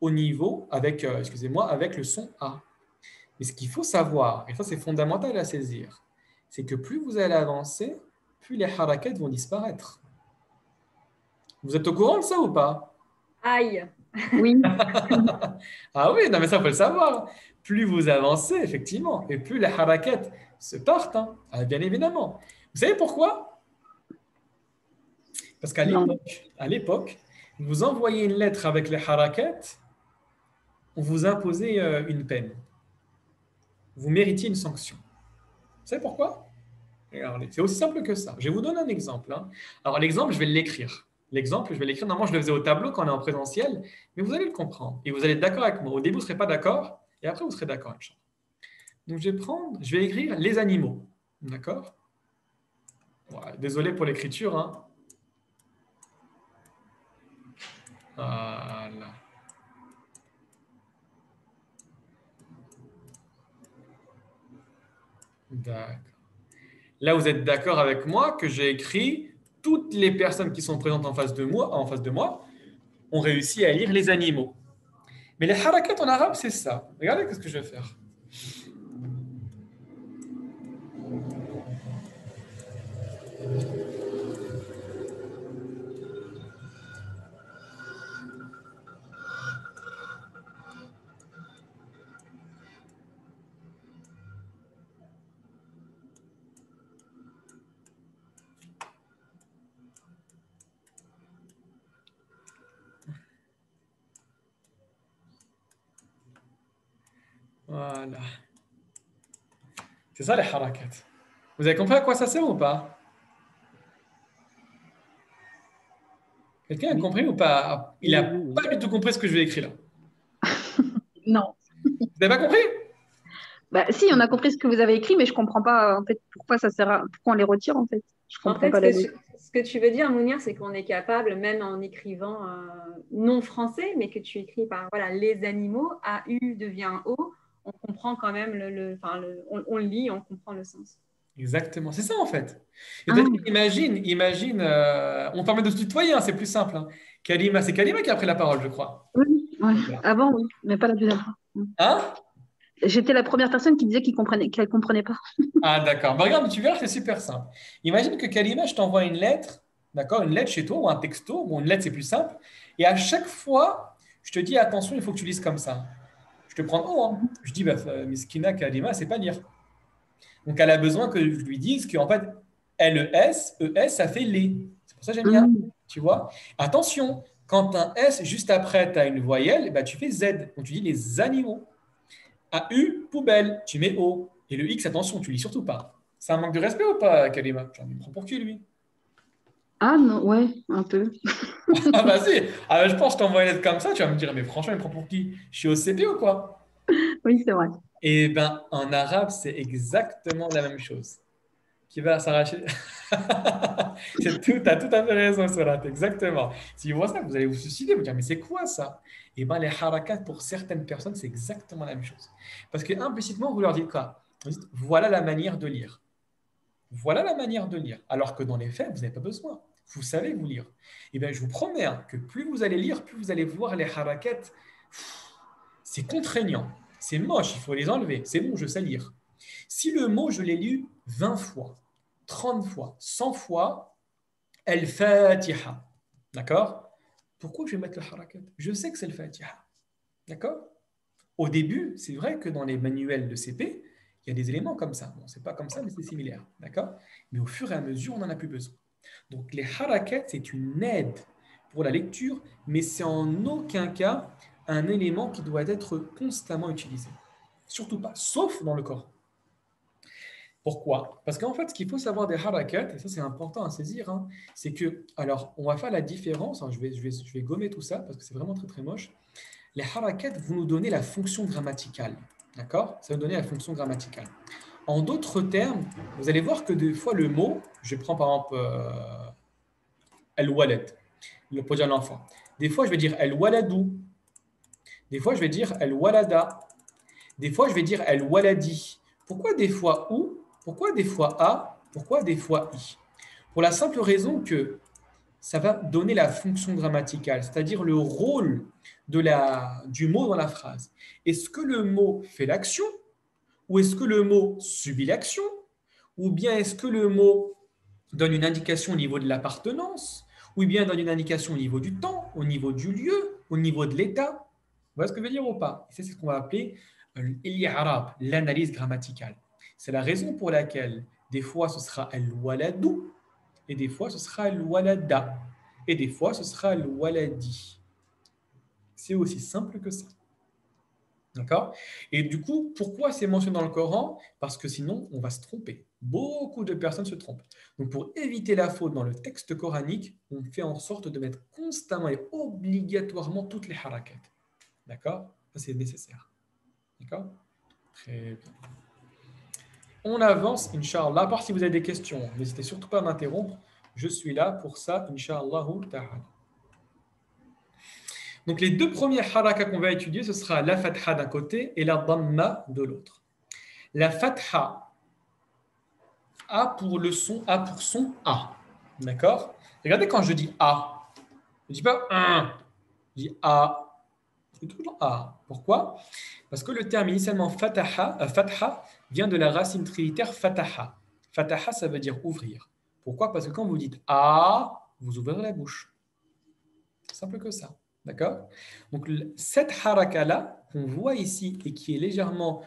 au niveau, avec le son A. Mais ce qu'il faut savoir, et ça c'est fondamental à saisir, c'est que plus vous allez avancer, plus les harakats vont disparaître. Vous êtes au courant de ça ou pas? Aïe. Oui. Ah oui, non mais ça il faut le savoir. Plus vous avancez, effectivement, et plus les harakats se partent, hein. Ah, bien évidemment. Vous savez pourquoi? Parce qu'à Non. l'époque, vous envoyez une lettre avec les harakats, on vous imposait une peine. Vous méritiez une sanction. Vous savez pourquoi? Regardez, c'est aussi simple que ça. Je vais vous donner un exemple. Hein. Alors, l'exemple, je vais l'écrire. L'exemple, je vais l'écrire. Normalement, je le faisais au tableau quand on est en présentiel, mais vous allez le comprendre. Et vous allez être d'accord avec moi. Au début, vous ne serez pas d'accord, et après, vous serez d'accord. Donc, je vais écrire les animaux. D'accord? Voilà. Désolé pour l'écriture. Hein. Voilà. D'accord. Là, vous êtes d'accord avec moi que j'ai écrit toutes les personnes qui sont présentes en face de moi ont réussi à lire les animaux. Mais les harakat en arabe, c'est ça. Regardez ce que je vais faire. Voilà. C'est ça les harakat. Vous avez compris à quoi ça sert ou pas? Quelqu'un a compris ou pas? Il n'a Oui. pas du tout compris ce que je vais écrire là. Non. Vous n'avez pas compris? Bah, si, on a compris ce que vous avez écrit, mais je comprends pas en fait pourquoi ça sert pourquoi on les retire en fait. Je En comprends fait, pas la logique. ce que tu veux dire, Mounir, c'est qu'on est capable, même en écrivant non français, mais que tu écris par voilà, les animaux, AU devient O, on comprend quand même on le lit, on comprend le sens. Exactement, c'est ça en fait. Et Ah. imagine, on permet de se tutoyer, hein, c'est plus simple. Hein. Kalima, c'est Kalima qui a pris la parole, je crois. Oui, ouais. Avant, oui, mais pas la deuxième fois. Hein? J'étais la première personne qui disait qu'elle comprenait pas. Ah, d'accord. Bah, regarde, tu verras, c'est super simple. Imagine que Kalima, je t'envoie une lettre, d'accord, une lettre chez toi ou un texto. Bon, une lettre, c'est plus simple. Et à chaque fois, je te dis, attention, il faut que tu lises comme ça. Je te prends haut, hein. Je dis, bah, Miskina Kalima, c'est pas lire. Donc, elle a besoin que je lui dise qu'en fait, LES, ES, ça fait les. C'est pour ça que j'aime bien. Tu vois? Attention, quand un S juste après, tu as une voyelle, bah, tu fais Z. Donc, tu dis les animaux. AU, poubelle, tu mets O. Et le X, attention, tu lis surtout pas. C'est un manque de respect ou pas, Kalima? J'en me prends pour qui, lui? Ah non, ouais, un peu. Ah bah si, je pense que je t'envoie une lettre comme ça, tu vas me dire, mais franchement, il me prend pour qui? Je suis au CP ou quoi? Oui, c'est vrai. Et ben, en arabe, c'est exactement la même chose. Qui va s'arracher. C'est tout, t'as tout à fait raison, Sorat, exactement. Si vous voyez ça, vous allez vous suicider, vous dire, mais c'est quoi ça? Et bien, les harakat, pour certaines personnes, c'est exactement la même chose. Parce que implicitement, vous leur dites quoi? Vous dites, voilà la manière de lire. Voilà la manière de lire. Alors que dans les faits, vous n'avez pas besoin. Vous savez vous lire. Et bien, je vous promets hein, que plus vous allez lire, plus vous allez voir les harakat. C'est contraignant. C'est moche, il faut les enlever. C'est bon, je sais lire. Si le mot, je l'ai lu 20 fois, 30 fois, 100 fois, Al-Fatiha. D'accord? Pourquoi je vais mettre le harakat? Je sais que c'est le Fatiha. D'accord? Au début, c'est vrai que dans les manuels de CP, il y a des éléments comme ça. Bon, c'est pas comme ça, mais c'est similaire. D'accord? Mais au fur et à mesure, on n'en a plus besoin. Donc, les harakats, c'est une aide pour la lecture, mais c'est en aucun cas un élément qui doit être constamment utilisé. Surtout pas, sauf dans le Coran. Pourquoi? Parce qu'en fait, ce qu'il faut savoir des harakats, et ça c'est important à saisir, hein, c'est que, alors, on va faire la différence, hein, je vais gommer tout ça parce que c'est vraiment très très moche. Les harakats vont nous donner la fonction grammaticale. D'accord? Ça va nous donner la fonction grammaticale. En d'autres termes, vous allez voir que des fois le mot, je prends par exemple al-walad, pour dire l'enfant. Des fois, je vais dire al-waladou. Des fois, je vais dire al-walada. Des fois, je vais dire al-waladi. Pourquoi des fois ou? Pourquoi des fois a? Pourquoi des fois i? Pour la simple raison que ça va donner la fonction grammaticale, c'est-à-dire le rôle du mot dans la phrase. Est-ce que le mot fait l'action ou est-ce que le mot subit l'action ou bien est-ce que le mot donne une indication au niveau de l'appartenance ou bien donne une indication au niveau du temps, au niveau du lieu, au niveau de l'état. Vous voyez ce que je veux dire ou pas? Et c'est ce qu'on va appeler l'i'rab, l'analyse grammaticale. C'est la raison pour laquelle des fois ce sera al-waladou et des fois ce sera al-walada et des fois ce sera al-waladi. C'est aussi simple que ça. D'accord? Et du coup, pourquoi c'est mentionné dans le Coran? Parce que sinon, on va se tromper. Beaucoup de personnes se trompent. Donc, pour éviter la faute dans le texte coranique, on fait en sorte de mettre constamment et obligatoirement toutes les harakats. D'accord? Ça, c'est nécessaire. D'accord? Très bien. On avance, Inch'Allah. À part si vous avez des questions, n'hésitez surtout pas à m'interrompre. Je suis là pour ça, Inch'Allah ta'ala. Donc, les deux premiers harakas qu'on va étudier, ce sera la fatha d'un côté et la dhamma de l'autre. La fatha, A pour le son, A pour son A. D'accord? Regardez quand je dis A. Je ne dis pas un, je dis A. Je dis toujours A. Pourquoi? Parce que le terme initialement fatha vient de la racine trinitaire fataha. Fataha, ça veut dire ouvrir. Pourquoi? Parce que quand vous dites A, vous ouvrez la bouche. Simple que ça. D'accord? Donc, cette haraka-là, qu'on voit ici et qui est légèrement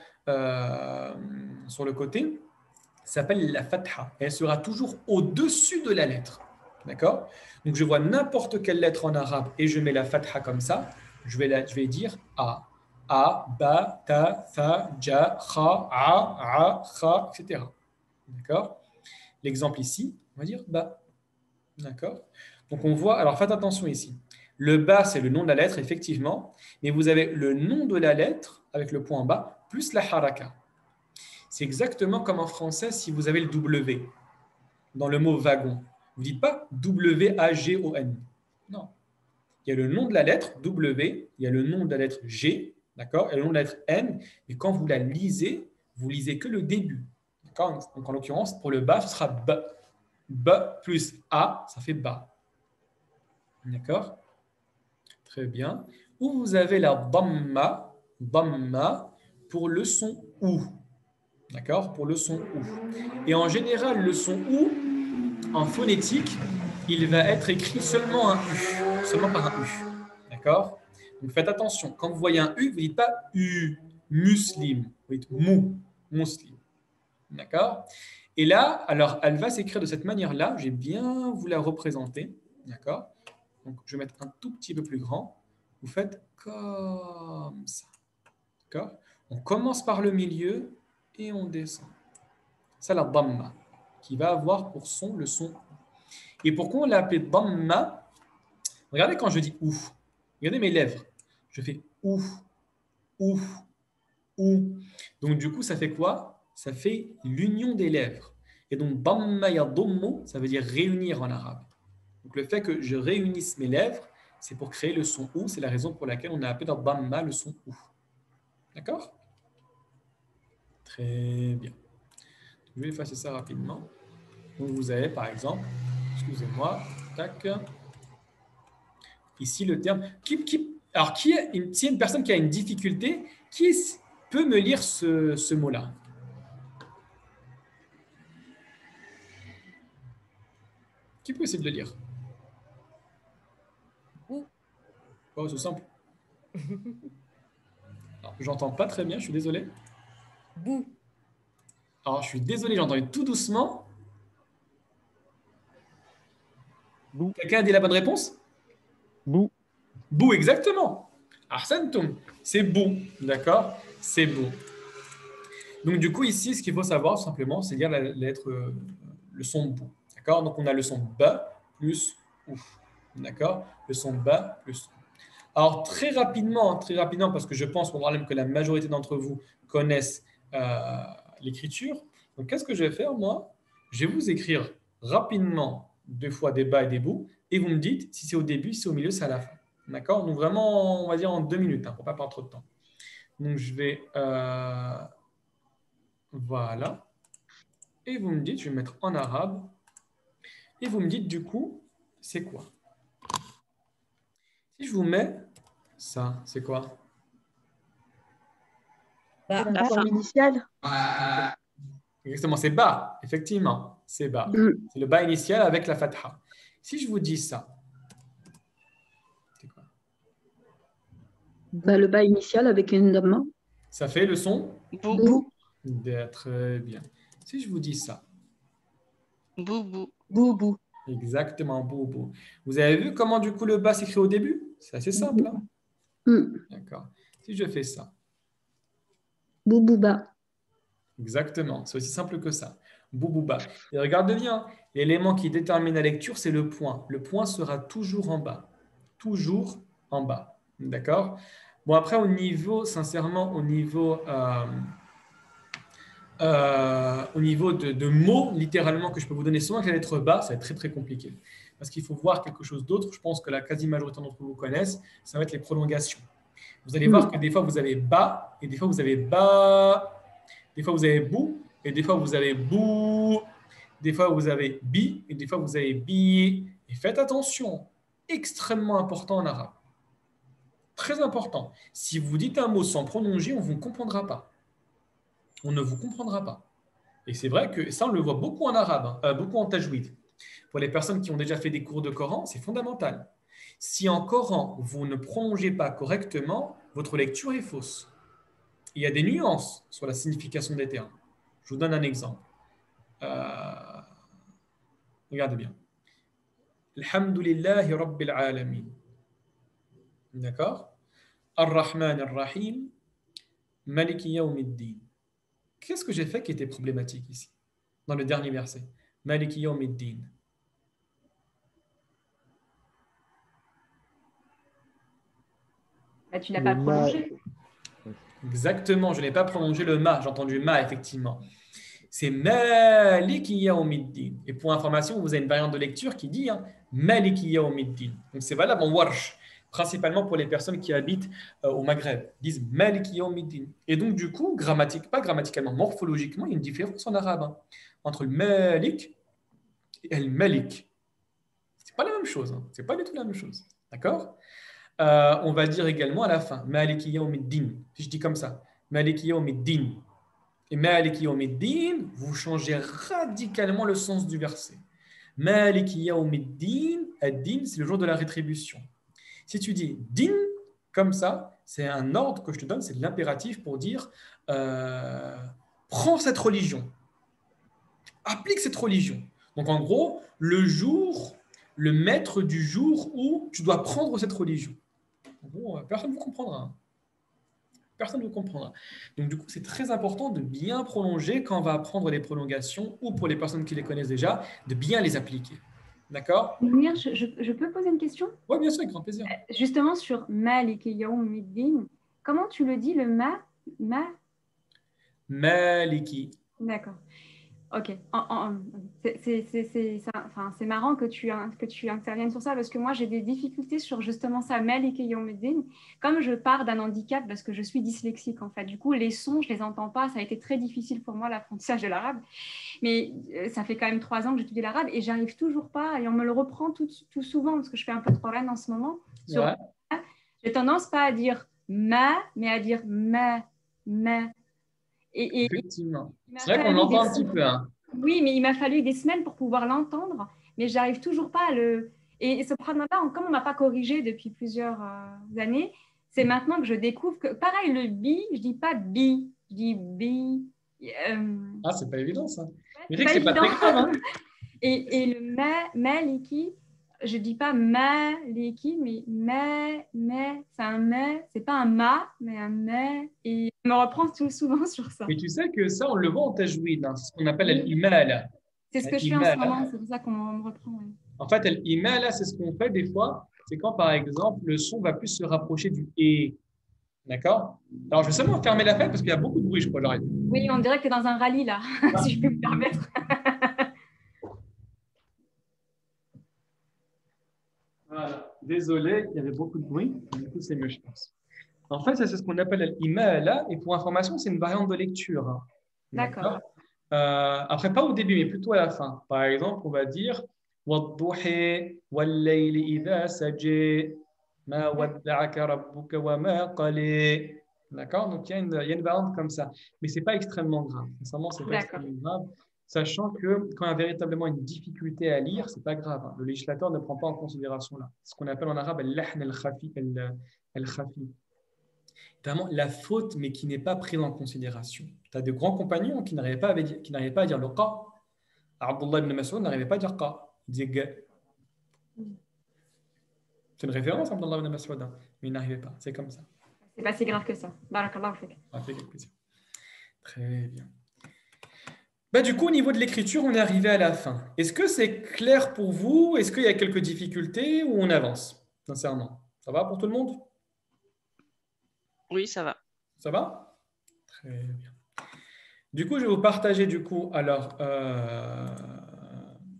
sur le côté, s'appelle la fatha. Et elle sera toujours au-dessus de la lettre. D'accord? Donc, je vois n'importe quelle lettre en arabe et je mets la fatha comme ça. Je vais dire A. A, Ba, Ta, Tha, Ja, Kha, A, Kha, etc. D'accord? L'exemple ici, on va dire Ba. D'accord? Donc, on voit, alors faites attention ici. Le bas, c'est le nom de la lettre, effectivement, mais vous avez le nom de la lettre avec le point bas plus la haraka. C'est exactement comme en français si vous avez le W dans le mot wagon. Vous ne dites pas W-A-G-O-N. Non. Il y a le nom de la lettre W, il y a le nom de la lettre G, d'accord, et le nom de la lettre N, et quand vous la lisez, vous lisez que le début. D'accord? Donc en l'occurrence, pour le bas, ce sera B. B plus A, ça fait bas. D'accord? Très bien. Ou vous avez la dhamma pour le son OU. D'accord? Pour le son OU. Et en général, le son OU, en phonétique, il va être écrit seulement un U, seulement par un U. D'accord? Donc faites attention. Quand vous voyez un U, vous ne dites pas U, muslim. Vous dites mou, muslim. D'accord? Et là, alors, elle va s'écrire de cette manière-là. J'ai bien vous la représenter. D'accord? Donc, je vais mettre un tout petit peu plus grand. Vous faites comme ça. D'accord? On commence par le milieu et on descend. C'est la dhamma qui va avoir pour son le son. Et pourquoi on l'a appelé Dhamma? Regardez quand je dis ouf. Regardez mes lèvres. Je fais ouf, ouf, ou. Donc, du coup, ça fait quoi? Ça fait l'union des lèvres. Et donc, Dhamma yadummu, ça veut dire réunir en arabe. Donc, le fait que je réunisse mes lèvres, c'est pour créer le son ou. C'est la raison pour laquelle on a appelé dans Dhamma le son ou. D'accord? Très bien. Je vais effacer ça rapidement. Donc, vous avez par exemple, excusez-moi, tac, ici le terme. Alors, s'il y a une personne qui a une difficulté, peut me lire ce mot-là? Qui peut essayer de le lire? Bou. Oh, c'est simple. J'entends pas très bien, je suis désolé. Bou. Alors, je suis désolé, j'ai entendu tout doucement. Bou. Quelqu'un a dit la bonne réponse? Bou. Bou, exactement. Ahsantum, c'est bou, d'accord? C'est bou. Donc, du coup, ici, ce qu'il faut savoir, tout simplement, c'est lire la lettre, le son bou. D'accord? Donc, on a le son ba plus ouf. D'accord? Le son ba plus. Alors, très rapidement, parce que je pense que la majorité d'entre vous connaissent l'écriture. Donc, qu'est-ce que je vais faire, moi? Je vais vous écrire rapidement 2 fois des bas et des bouts, et vous me dites si c'est au début, si c'est au milieu, c'est à la fin. D'accord? Donc, vraiment, on va dire en 2 minutes, pour ne pas perdre trop de temps. Donc, je vais. Voilà. Et vous me dites, je vais mettre en arabe, et vous me dites du coup, c'est quoi? Si je vous mets ça, c'est quoi? Bah, La forme initiale. Exactement, c'est ba, effectivement, c'est ba. C'est le ba initial avec la fatha. Si je vous dis ça, c'est quoi? Bah, le bas initial avec une dhamma. Ça fait le son? Bou. Très bien. Si je vous dis ça, Boubou. Boubou. exactement, boubou. Vous avez vu comment du coup le ba s'écrit au début? C'est assez simple, hein? D'accord. Si je fais ça, Boubouba. exactement, c'est aussi simple que ça. Boubouba. Et regardez bien, l'élément qui détermine la lecture, c'est le point. Le point sera toujours en bas. Toujours en bas. D'accord? Bon, après, sincèrement, au niveau de mots, littéralement, que je peux vous donner souvent avec la lettre bas, ça va être très, très compliqué. Parce qu'il faut voir quelque chose d'autre. Je pense que la quasi-majorité d'entre vous connaissent. Ça va être les prolongations. Vous allez voir que des fois, vous avez bas, et des fois, vous avez bas. Des fois, vous avez bou, et des fois, vous avez bou. Des fois, vous avez bi, et des fois, vous avez bi. Et faites attention, extrêmement important en arabe. Très important. Si vous dites un mot sans prolonger, on ne vous comprendra pas. On ne vous comprendra pas. Et c'est vrai que ça, on le voit beaucoup en arabe, beaucoup en tajwid. Pour les personnes qui ont déjà fait des cours de Coran, c'est fondamental. Si en Coran, vous ne prolongez pas correctement, votre lecture est fausse. Il y a des nuances sur la signification des termes. Je vous donne un exemple. Regardez bien. Alhamdulillahi Rabbil Alamin. D'accord? Ar-Rahman Ar-Rahim. Maliki Yawmiddin. Qu'est-ce que j'ai fait qui était problématique ici, dans le dernier verset? Maliki Yawmiddin. Bah, tu n'as pas prolongé. Exactement, je n'ai pas prolongé le ma, j'ai entendu ma, effectivement. C'est Maliki Yawmiddin. Et pour information, vous avez une variante de lecture qui dit Maliki Yawmiddin. Donc c'est valable en Warsh, principalement pour les personnes qui habitent au Maghreb, disent Maliki Yawmiddin. Et donc du coup, pas grammaticalement, morphologiquement, il y a une différence en arabe entre le Malik et le Malik. C'est pas la même chose, c'est pas du tout la même chose. D'accord? On va dire également à la fin Maliki Yawmiddin. Si je dis comme ça, Maliki Yawmiddin. Et Maliki Yawmiddin, vous changez radicalement le sens du verset. Maliki Yawmiddin, ad-din, c'est le jour de la rétribution. Si tu dis din, comme ça, c'est un ordre que je te donne, c'est de l'impératif pour dire prends cette religion, applique cette religion. Donc en gros, le maître du jour où tu dois prendre cette religion. Bon, personne ne vous comprendra. Personne ne vous comprendra. Donc, du coup, c'est très important de bien prolonger quand on va apprendre les prolongations ou pour les personnes qui les connaissent déjà, de bien les appliquer. D'accord? Mounir, je peux poser une question? Oui, bien sûr, avec grand plaisir. Justement sur Malik Yawmiddin, comment tu le dis le ma? Maliki. D'accord. Ok. C'est marrant que tu interviennes sur ça parce que moi j'ai des difficultés sur justement ça, Malik Yawmiddin. Comme je pars d'un handicap parce que je suis dyslexique en fait, du coup les sons je les entends pas. Ça a été très difficile pour moi l'apprentissage de l'arabe. Mais ça fait quand même 3 ans que j'étudie l'arabe et j'arrive toujours pas, et on me le reprend tout souvent parce que je fais un peu de problème en ce moment. Sur Ouais, j'ai tendance pas à dire ma, mais à dire ma. Et effectivement. il m'a C'est vrai qu'on fallu l'entend un petit peu, hein. oui, mais il m'a fallu des semaines pour pouvoir l'entendre, mais j'arrive toujours pas à le. Et ce problème-là, comme on m'a pas corrigé depuis plusieurs années, c'est maintenant que je découvre que, pareil, le bi, je dis pas bi, je dis bi. Ah, c'est pas évident, ça. Mais C'est c'est que pas c'est pas évident. très grave, hein. Et le maliki, je dis pas maliki, mais, c'est un mais, c'est pas un ma, mais un mais. Et je me reprends tout souvent sur ça. Mais tu sais que ça, on le voit en tajwid, hein. C'est ce qu'on appelle Oui. al-imala. C'est ce que je fais en ce moment, c'est pour ça qu'on me reprend. Ouais. En fait, al-imala, c'est ce qu'on fait des fois. C'est quand, par exemple, le son va plus se rapprocher du et. D'accord? Alors, je vais seulement fermer la fenêtre parce qu'il y a beaucoup de bruit, je crois, j'arrête. Oui, on dirait que tu es dans un rallye là, si je peux me permettre. Voilà. Désolé, il y avait beaucoup de bruit. Du coup, c'est mieux, je pense. En fait, ça, c'est ce qu'on appelle l'imala. Et pour information, c'est une variante de lecture, hein. D'accord. Après, pas au début, mais plutôt à la fin. Par exemple, on va dire وَالضُّحِي وَاللَّيْلِ إِذَا سَجَى مَا وَدَّعَكَ رَبُّكَ وَمَا قَلَى. D'accord? Donc, il y a une variante comme ça. Mais ce n'est pas extrêmement grave. Sincèrement, ce n'est pas D'accord. extrêmement grave. Sachant que quand il y a véritablement une difficulté à lire, ce n'est pas grave, hein. Le législateur ne prend pas en considération là. Ce qu'on appelle en arabe al-lahn al-khafi. Vraiment la faute, mais qui n'est pas prise en considération. Tu as de grands compagnons qui n'arrivaient pas, à dire le qa. Abdullah ibn Mas'ud n'arrivait pas à dire qa. Il disait ga. C'est une référence, Abdullah ibn Mas'ud, hein, mais il n'arrivait pas. C'est comme ça. C'est pas si grave que ça. Barakallahu fik. Ça fait quelque plaisir. Très bien. Bah, du coup, au niveau de l'écriture, on est arrivé à la fin. Est-ce que c'est clair pour vous? Est-ce qu'il y a quelques difficultés ou on avance? Sincèrement. Ça va pour tout le monde? Oui, ça va. Ça va? Très bien. Du coup, je vais vous partager alors,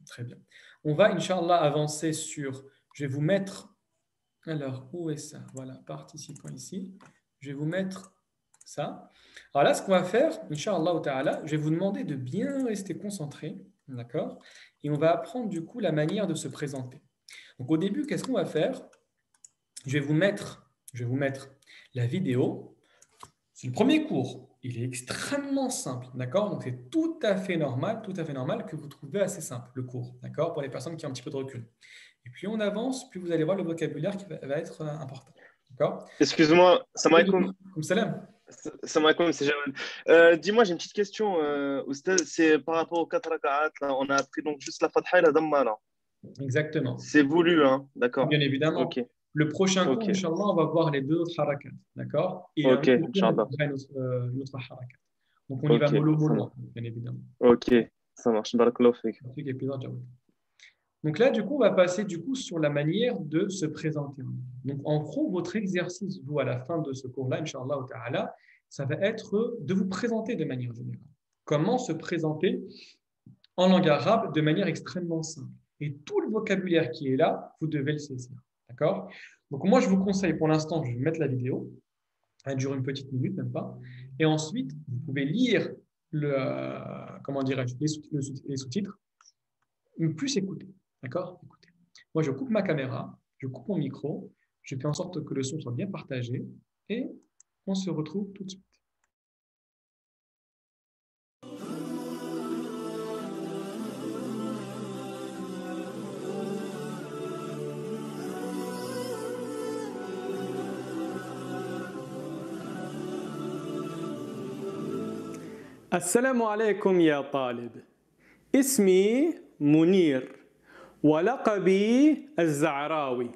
très bien. On va, Inch'Allah, avancer sur, je vais vous mettre, alors, où est ça? Voilà, participant ici. Je vais vous mettre ça. Alors là, ce qu'on va faire, Inch'Allah ta'ala, je vais vous demander de bien rester concentré, d'accord? Et on va apprendre du coup la manière de se présenter. Donc au début, qu'est-ce qu'on va faire? Je vais vous mettre la vidéo. C'est le premier cours. Il est extrêmement simple, d'accord? Donc, c'est tout à fait normal que vous trouvez assez simple, le cours, d'accord? Pour les personnes qui ont un petit peu de recul. Et plus on avance, plus vous allez voir le vocabulaire qui va être important, d'accord? Excuse-moi, salam alaikum. Comme salam. Salam alaikum, c'est Jawad. Dis-moi, j'ai une petite question, Oustaz. C'est par rapport aux 4 raka'at, là. On a appris donc juste la fatha et la damma, là. Exactement. C'est voulu, hein? D'accord. Bien évidemment. Ok. Le prochain cours, Ok. Inch'Allah, on va voir les deux autres harakat, d'accord? Et Ok, un autre cours, on Inch'Allah. verra une autre harakat. Donc, on y va Ok, mollo, ça mollo, marche. bien évidemment. Ok, ça marche. Barakallahu fik. Un truc qui est plus dur. Donc là, du coup, on va passer sur la manière de se présenter. Donc, en gros, votre exercice, vous, à la fin de ce cours-là, Inch'Allah ta'ala, ça va être de vous présenter de manière générale. Comment se présenter en langue arabe de manière extrêmement simple. Et tout le vocabulaire qui est là, vous devez le saisir. D'accord? Donc, moi, je vous conseille, pour l'instant, je vais mettre la vidéo. Elle dure une petite minute, même pas. Et ensuite, vous pouvez lire les sous-titres, plus écouter. D'accord? Écoutez. Moi, je coupe ma caméra, je coupe mon micro, je fais en sorte que le son soit bien partagé et on se retrouve tout de suite. السلام عليكم يا طالب. اسمي منير ولقبي الزعراوي.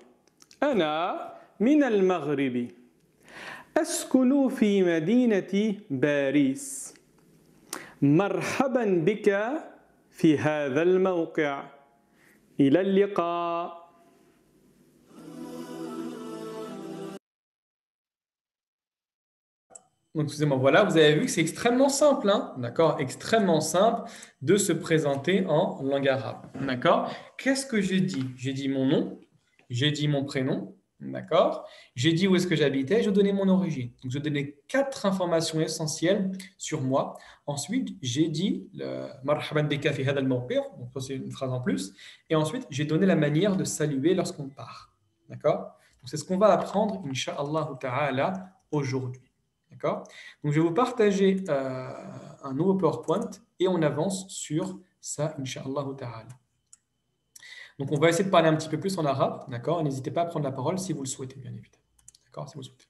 أنا من المغرب. أسكن في مدينة باريس. مرحبا بك في هذا الموقع. إلى اللقاء. Donc, excusez-moi, voilà, vous avez vu que c'est extrêmement simple, hein, d'accord? Extrêmement simple de se présenter en langue arabe, d'accord? Qu'est-ce que j'ai dit? J'ai dit mon nom, j'ai dit mon prénom, d'accord? J'ai dit où est-ce que j'habitais, je donnais mon origine. Donc, je donnais 4 informations essentielles sur moi. Ensuite, j'ai dit marhaban bika fi hada al-mawqif, donc ça c'est une phrase en plus. Et ensuite, j'ai donné la manière de saluer lorsqu'on part, d'accord? Donc, c'est ce qu'on va apprendre, incha'Allah ta'ala, aujourd'hui. D'accord? Donc, je vais vous partager un nouveau PowerPoint et on avance sur ça, Inch'Allah ta'ala. Donc, on va essayer de parler un petit peu plus en arabe. D'accord? N'hésitez pas à prendre la parole si vous le souhaitez, bien évidemment. D'accord? Si vous le souhaitez.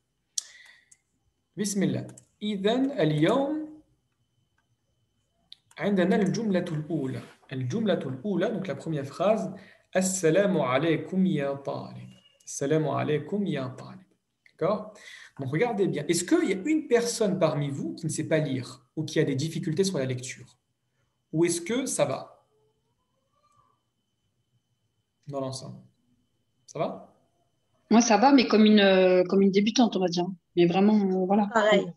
Bismillah. إذن اليوم عندنا الجملة الأولى. الجملة الأولى, donc la première phrase, Assalamu alaykum ya talib. Assalamu alaykum ya talib. D'accord? Donc, regardez bien. Est-ce qu'il y a une personne parmi vous qui ne sait pas lire ou qui a des difficultés sur la lecture? Ou est-ce que ça va dans l'ensemble? Ça va? Moi, ça va, mais comme une débutante, on va dire. Mais vraiment, voilà. Pareil.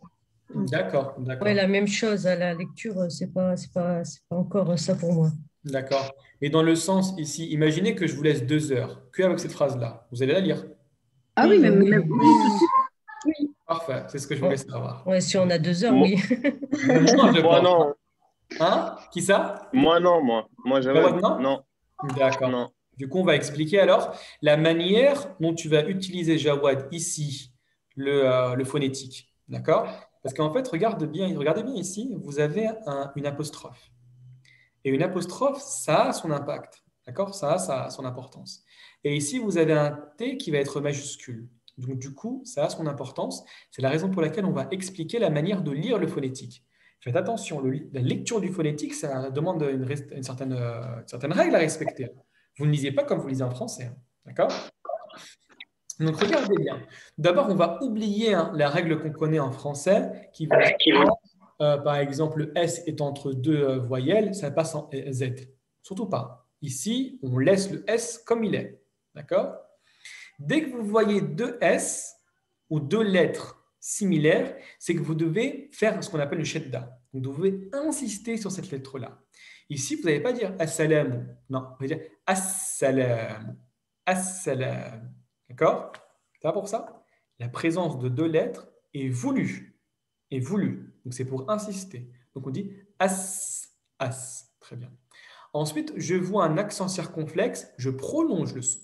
D'accord, d'accord. Ouais, la même chose à la lecture, c'est pas encore ça pour moi. D'accord. Et dans le sens ici, imaginez que je vous laisse 2 heures, qu'avec cette phrase-là, vous allez la lire. Ah oui, mais oui. oui. Parfait, c'est ce que je voulais savoir. Ouais, si on a 2 heures, oui. Moi, je Moi, pense. non. Hein? Qui ça? Moi, non, moi. Moi, j'avais. Jawad, non? Non, D'accord. non. Du coup, on va expliquer alors la manière dont tu vas utiliser Jawad ici, le phonétique. D'accord? Parce qu'en fait, regardez bien ici, vous avez une apostrophe. Et une apostrophe, ça a son impact. D'accord? Ça a son importance. Et ici, vous avez un T qui va être majuscule. Donc, du coup, ça a son importance. C'est la raison pour laquelle on va expliquer la manière de lire le phonétique. Faites attention, la lecture du phonétique, ça demande une certaine règle à respecter. Vous ne lisez pas comme vous lisez en français. Hein. D'accord? Donc, regardez bien. D'abord, on va oublier la règle qu'on connaît en français qui va dire, par exemple, le S est entre 2 voyelles, ça passe en Z. Surtout pas. Ici, on laisse le S comme il est. D'accord? Dès que vous voyez 2 S ou 2 lettres similaires, c'est que vous devez faire ce qu'on appelle le shadda. Vous devez insister sur cette lettre-là. Ici, vous n'allez pas dire assalamu. Non, vous allez dire assalam. Assalam. D'accord? C'est pour ça. La présence de 2 lettres est voulue. Est voulue. Donc, c'est pour insister. Donc, on dit as. Très bien. Ensuite, je vois un accent circonflexe. Je prolonge le son.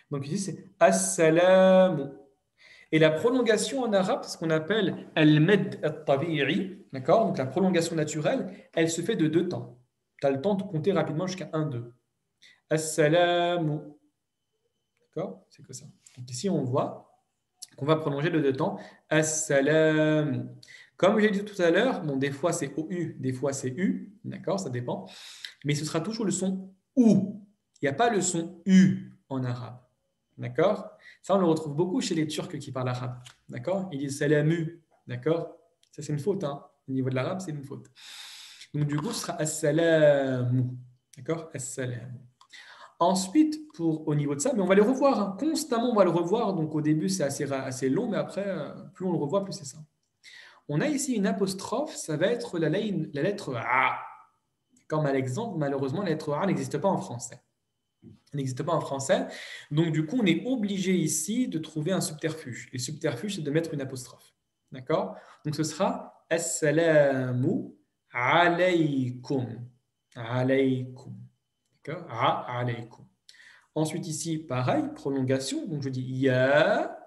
Donc ici, c'est Assalamu. Et la prolongation en arabe, c'est ce qu'on appelle al-med al-tabi'i. D'accord? Donc la prolongation naturelle, elle se fait de 2 temps. Tu as le temps de compter rapidement jusqu'à 1, 2. Assalamu. D'accord? C'est que ça. Donc ici, on voit qu'on va prolonger de 2 temps. Assalamu. Comme j'ai dit tout à l'heure, bon, des fois c'est OU, des fois c'est U. D'accord? Ça dépend. Mais ce sera toujours le son OU. Il n'y a pas le son U en arabe. D'accord? Ça, on le retrouve beaucoup chez les Turcs qui parlent arabe. D'accord? Ils disent salamu. D'accord? Ça, c'est une faute. Hein? Au niveau de l'arabe, c'est une faute. Donc, du coup, ce sera assalamu. D'accord? Assalamu. Ensuite, au niveau de ça, mais on va les revoir. Hein. Constamment, on va le revoir. Donc, au début, c'est assez long, mais après, plus on le revoit, plus c'est ça. On a ici une apostrophe. Ça va être la lettre A. Comme à l'exemple, malheureusement, la lettre A n'existe pas en français. Elle n'existe pas en français. Donc, du coup, on est obligé ici de trouver un subterfuge. Le subterfuge, c'est de mettre une apostrophe. D'accord? Donc, ce sera Assalamu alaykum. Alaykum. D'accord? Alaykum. Ensuite, ici, pareil, prolongation. Donc, je dis Ya.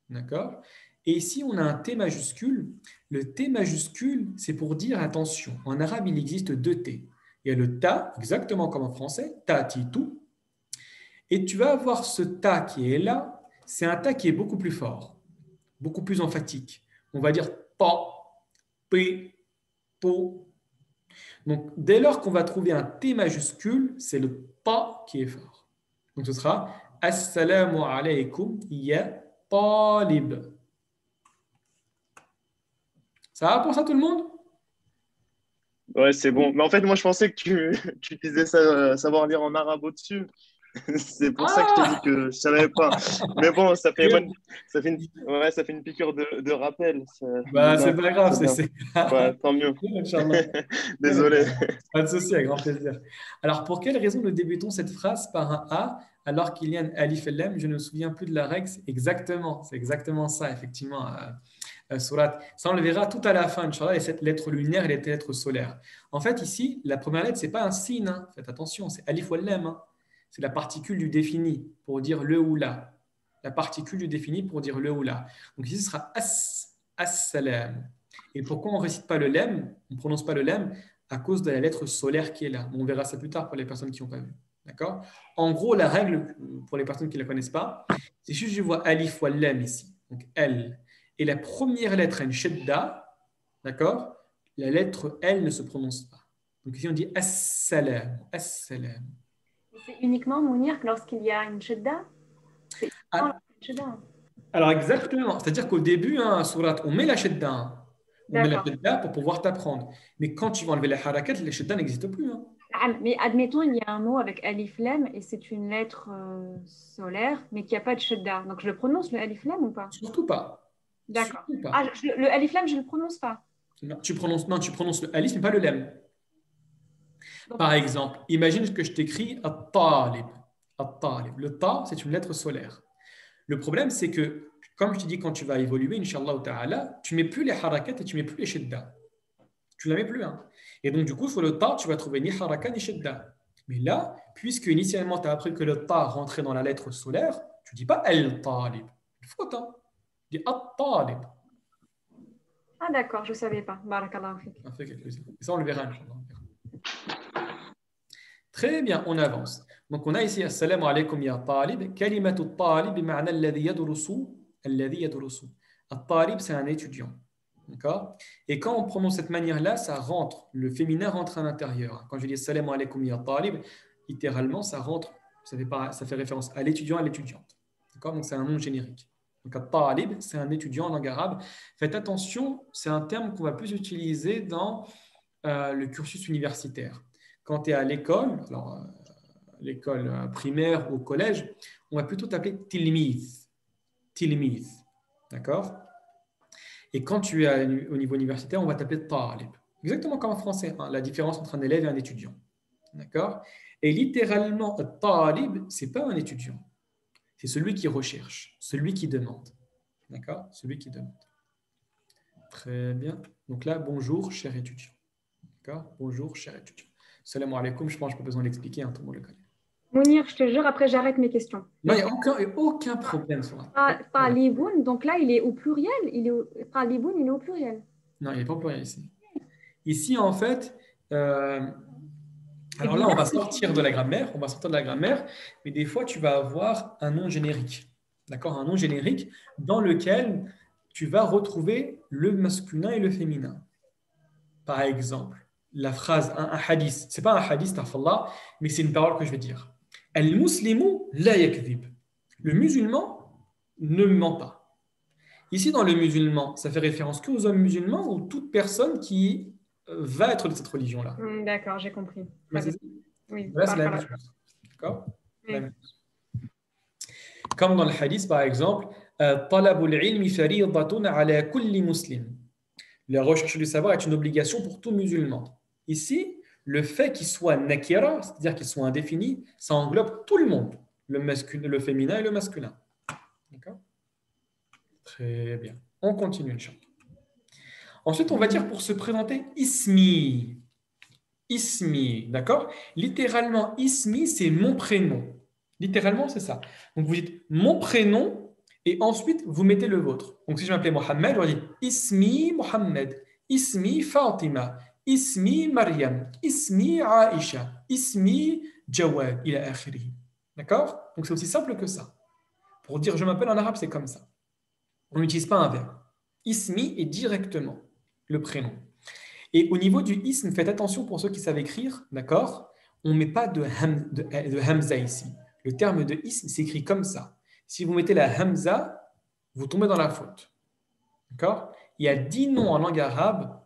D'accord? Et ici, on a un T majuscule. Le T majuscule, c'est pour dire attention. En arabe, il existe 2 T. Il y a le ta, exactement comme en français, ta, ti, tout. Et tu vas avoir ce ta qui est là, c'est un ta qui est beaucoup plus fort, beaucoup plus emphatique. On va dire pa, p, po. Donc, dès lors qu'on va trouver un T majuscule, c'est le pa qui est fort. Donc, ce sera Assalamu alaykum ya talib. Ça va pour ça tout le monde? Ouais, c'est bon. Mais en fait, moi, je pensais que tu disais savoir lire en arabe au-dessus. C'est pour ça que je t'ai dit Ah! que je savais pas. Mais bon, ouais, ça fait une piqûre de rappel. Bah, c'est Alhamdoulilah, pas grave, c'est bien. c'est- Ouais, tant mieux. Inch'Allah. Désolé. Pas de souci, avec grand plaisir. Alors, pour quelle raison nous débutons cette phrase par un A alors qu'il y a un alif et lam? Je ne me souviens plus de la règle. C'est exactement ça, effectivement, Surat. Ça, on le verra tout à la fin, Inch'Allah, et cette lettre lunaire et les lettres solaires. En fait, ici, la première lettre, ce n'est pas un signe. Hein. Faites attention, c'est alif ou lam. Hein. C'est la particule du défini pour dire le ou la. La particule du défini pour dire le ou la. Donc ici, ce sera as-salam. Et pourquoi on ne récite pas le lem, on ne prononce pas le lem? À cause de la lettre solaire qui est là. On verra ça plus tard pour les personnes qui n'ont pas vu. D'accord? En gros, la règle, pour les personnes qui ne la connaissent pas, c'est juste je vois alif ou lam ici. Donc L. Et la première lettre, une shedda, d'accord? La lettre L ne se prononce pas. Donc ici, on dit as-salam. As-salam. C'est uniquement Mounir lorsqu'il y a une shedda. C'est uniquement Ah, une shedda. alors exactement. C'est-à-dire qu'au début, hein, surat, on met la shedda. Hein. On met la D'accord. shedda pour pouvoir t'apprendre. Mais quand tu vas enlever la harakat, la shedda n'existe plus. Hein. Ah, mais admettons, il y a un mot avec alif lam et c'est une lettre solaire, mais qui n'a pas de shedda. Donc je le prononce le alif lam ou pas? Surtout pas. D'accord. Surtout pas. Ah, le alif lam, je ne le prononce pas. Non, non, tu prononces le alif, mais pas le lem. Donc, Par exemple, imagine que je t'écris at-talib. At-talib. Le ta, c'est une lettre solaire. Le problème, c'est que, comme je te dis, quand tu vas évoluer, Inch'Allah ta'ala, tu ne mets plus les harakat et tu ne mets plus les shidda. Tu ne la mets plus. Hein. Et donc, du coup, sur le ta, tu vas trouver ni harakat ni shidda. Mais là, puisque initialement, tu as appris que le ta rentrait dans la lettre solaire, tu ne dis pas al-talib. Il faut hein. Tu dis at-talib. ah d'accord, je ne savais pas. Barakallahu fik. Et ça, on le verra, Inch'Allah. Très bien, on avance. Donc, on a ici Assalamu alaikum ya talib. Kalimatu talib bima'na alladhi yadrusu. Alladhi yadrusu. At-talib, c'est un étudiant. D'accord? Et quand on prononce cette manière-là, ça rentre, le féminin rentre à l'intérieur. Quand je dis Assalamu alaikum ya talib, littéralement, ça rentre, ça fait référence à l'étudiant, à l'étudiante. D'accord? Donc, c'est un nom générique. Donc, at-talib, c'est un étudiant en langue arabe. Faites attention, c'est un terme qu'on va plus utiliser dans le cursus universitaire. Quand tu es à l'école, alors l'école primaire ou au collège, on va plutôt t'appeler tilmiz. Tilmiz. D'accord? Et quand tu es au niveau universitaire, on va t'appeler talib. Exactement comme en français, hein, la différence entre un élève et un étudiant. D'accord? Et littéralement, talib, ce n'est pas un étudiant. C'est celui qui recherche, celui qui demande. D'accord? Celui qui demande. Très bien. Donc là, bonjour, cher étudiant. D'accord? Bonjour, cher étudiant. Salam alaikum, je pense que je n'ai pas besoin d'expliquer, hein, tout le monde le connaît. Mounir, je te jure, après j'arrête mes questions. Non, il n'y a aucun problème sur ça. Taliboun, donc là, il est au pluriel. Taliboun, il est au pluriel. Non, il n'est pas au pluriel ici. Ici, en fait, alors là, on va sortir de la grammaire, mais des fois, tu vas avoir un nom générique. D'accord? Un nom générique dans lequel tu vas retrouver le masculin et le féminin. Par exemple, la phrase, un hadith, ce n'est pas un hadith, mais c'est une parole que je vais dire. Al-muslimu la yakdhib. Le musulman ne ment pas. Ici, dans le musulman, ça fait référence qu'aux hommes musulmans ou toute personne qui va être de cette religion-là. D'accord, j'ai compris. Oui, voilà, c'est la même chose. D'accord? Oui. Comme dans le hadith, par exemple, talabul ilmi faridatun ala kulli muslim. La recherche du savoir est une obligation pour tout musulman. Ici, le fait qu'il soit nakira, c'est-à-dire qu'il soit indéfini, ça englobe tout le monde, le féminin et le masculin. D'accord? Très bien. On continue, Inch'Allah. Ensuite, on va dire pour se présenter ismi. Ismi, d'accord? Littéralement, ismi, c'est mon prénom. Littéralement, c'est ça. Donc, vous dites mon prénom et ensuite, vous mettez le vôtre. Donc, si je m'appelais Mohamed, je vais dire ismi Mohamed, ismi Fatima, ismi Maryam, ismi Aisha, ismi Jawad, ila akhiri. D'accord? Donc, c'est aussi simple que ça. Pour dire je m'appelle en arabe, c'est comme ça. On n'utilise pas un verbe. Ismi est directement le prénom. Et au niveau du ism, faites attention pour ceux qui savent écrire, d'accord? On ne met pas de hamza ici. Le terme de ism s'écrit comme ça. Si vous mettez la hamza, vous tombez dans la faute. D'accord? Il y a 10 noms en langue arabe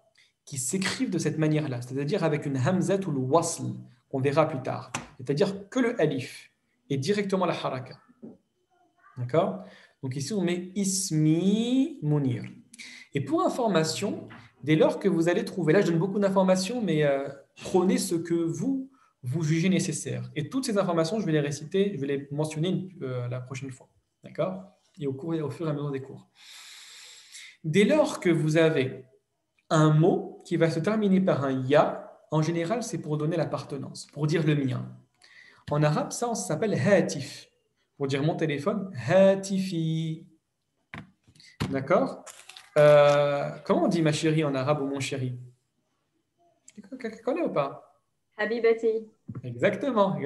qui s'écrivent de cette manière-là, c'est-à-dire avec une hamzat ou le wasl, qu'on verra plus tard. C'est-à-dire que le alif et directement la haraka. D'accord? Donc ici, on met ismi munir. Et pour information, dès lors que vous allez trouver, là je donne beaucoup d'informations, mais prenez ce que vous jugez nécessaire. Et toutes ces informations, je vais les réciter, je vais les mentionner la prochaine fois. D'accord? Et au fur et à mesure des cours. Dès lors que vous avez un mot qui va se terminer par un ya, en général, c'est pour donner l'appartenance, pour dire le mien. En arabe, ça s'appelle hatif. Pour dire mon téléphone, hatifi. D'accord? Comment on dit ma chérie en arabe ou mon chéri? Quelqu'un connaît ou pas? Habibati. Exactement.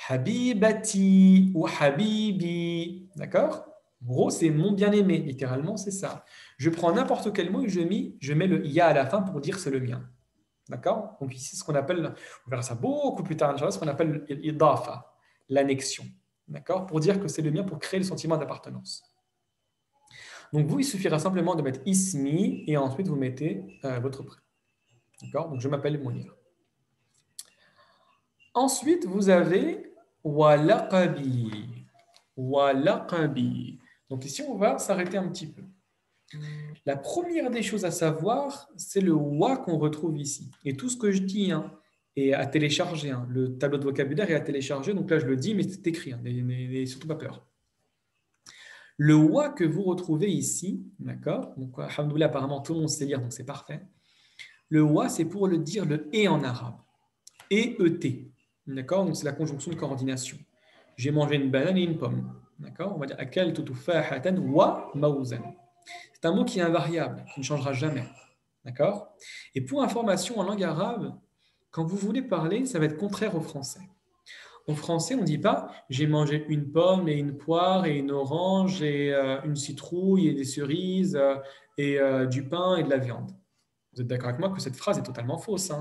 Habibati ou habibi. D'accord? En gros, c'est mon bien-aimé. Littéralement, c'est ça. Je prends n'importe quel mot et je mets le ya à la fin pour dire c'est le mien. D'accord? Donc ici, ce qu'on appelle, on verra ça beaucoup plus tard, ce qu'on appelle l'idafa, l'annexion. D'accord? Pour dire que c'est le mien, pour créer le sentiment d'appartenance. Donc vous, il suffira simplement de mettre ismi et ensuite vous mettez votre prénom. D'accord? Donc je m'appelle Mounir. Ensuite, vous avez walaqabi. Walaqabi. Donc ici, on va s'arrêter un petit peu. La première des choses à savoir, c'est le wa qu'on retrouve ici. Et tout ce que je dis est à télécharger. Le tableau de vocabulaire est à télécharger. Donc là, je le dis, mais c'est écrit. N'ayez surtout pas peur. Le wa que vous retrouvez ici, d'accord? Donc, alhamdoulilah, apparemment, tout le monde sait lire, donc c'est parfait. Le wa, c'est pour le dire le et en arabe. E-E-T. D'accord? Donc c'est la conjonction de coordination. J'ai mangé une banane et une pomme. D'accord? On va dire akaltu tufahatan wa mawzan. C'est un mot qui est invariable, qui ne changera jamais. D'accord? Et pour information, en langue arabe, quand vous voulez parler, ça va être contraire au français. Au français, on ne dit pas « j'ai mangé une pomme et une poire et une orange et une citrouille et des cerises et du pain et de la viande ». Vous êtes d'accord avec moi que cette phrase est totalement fausse.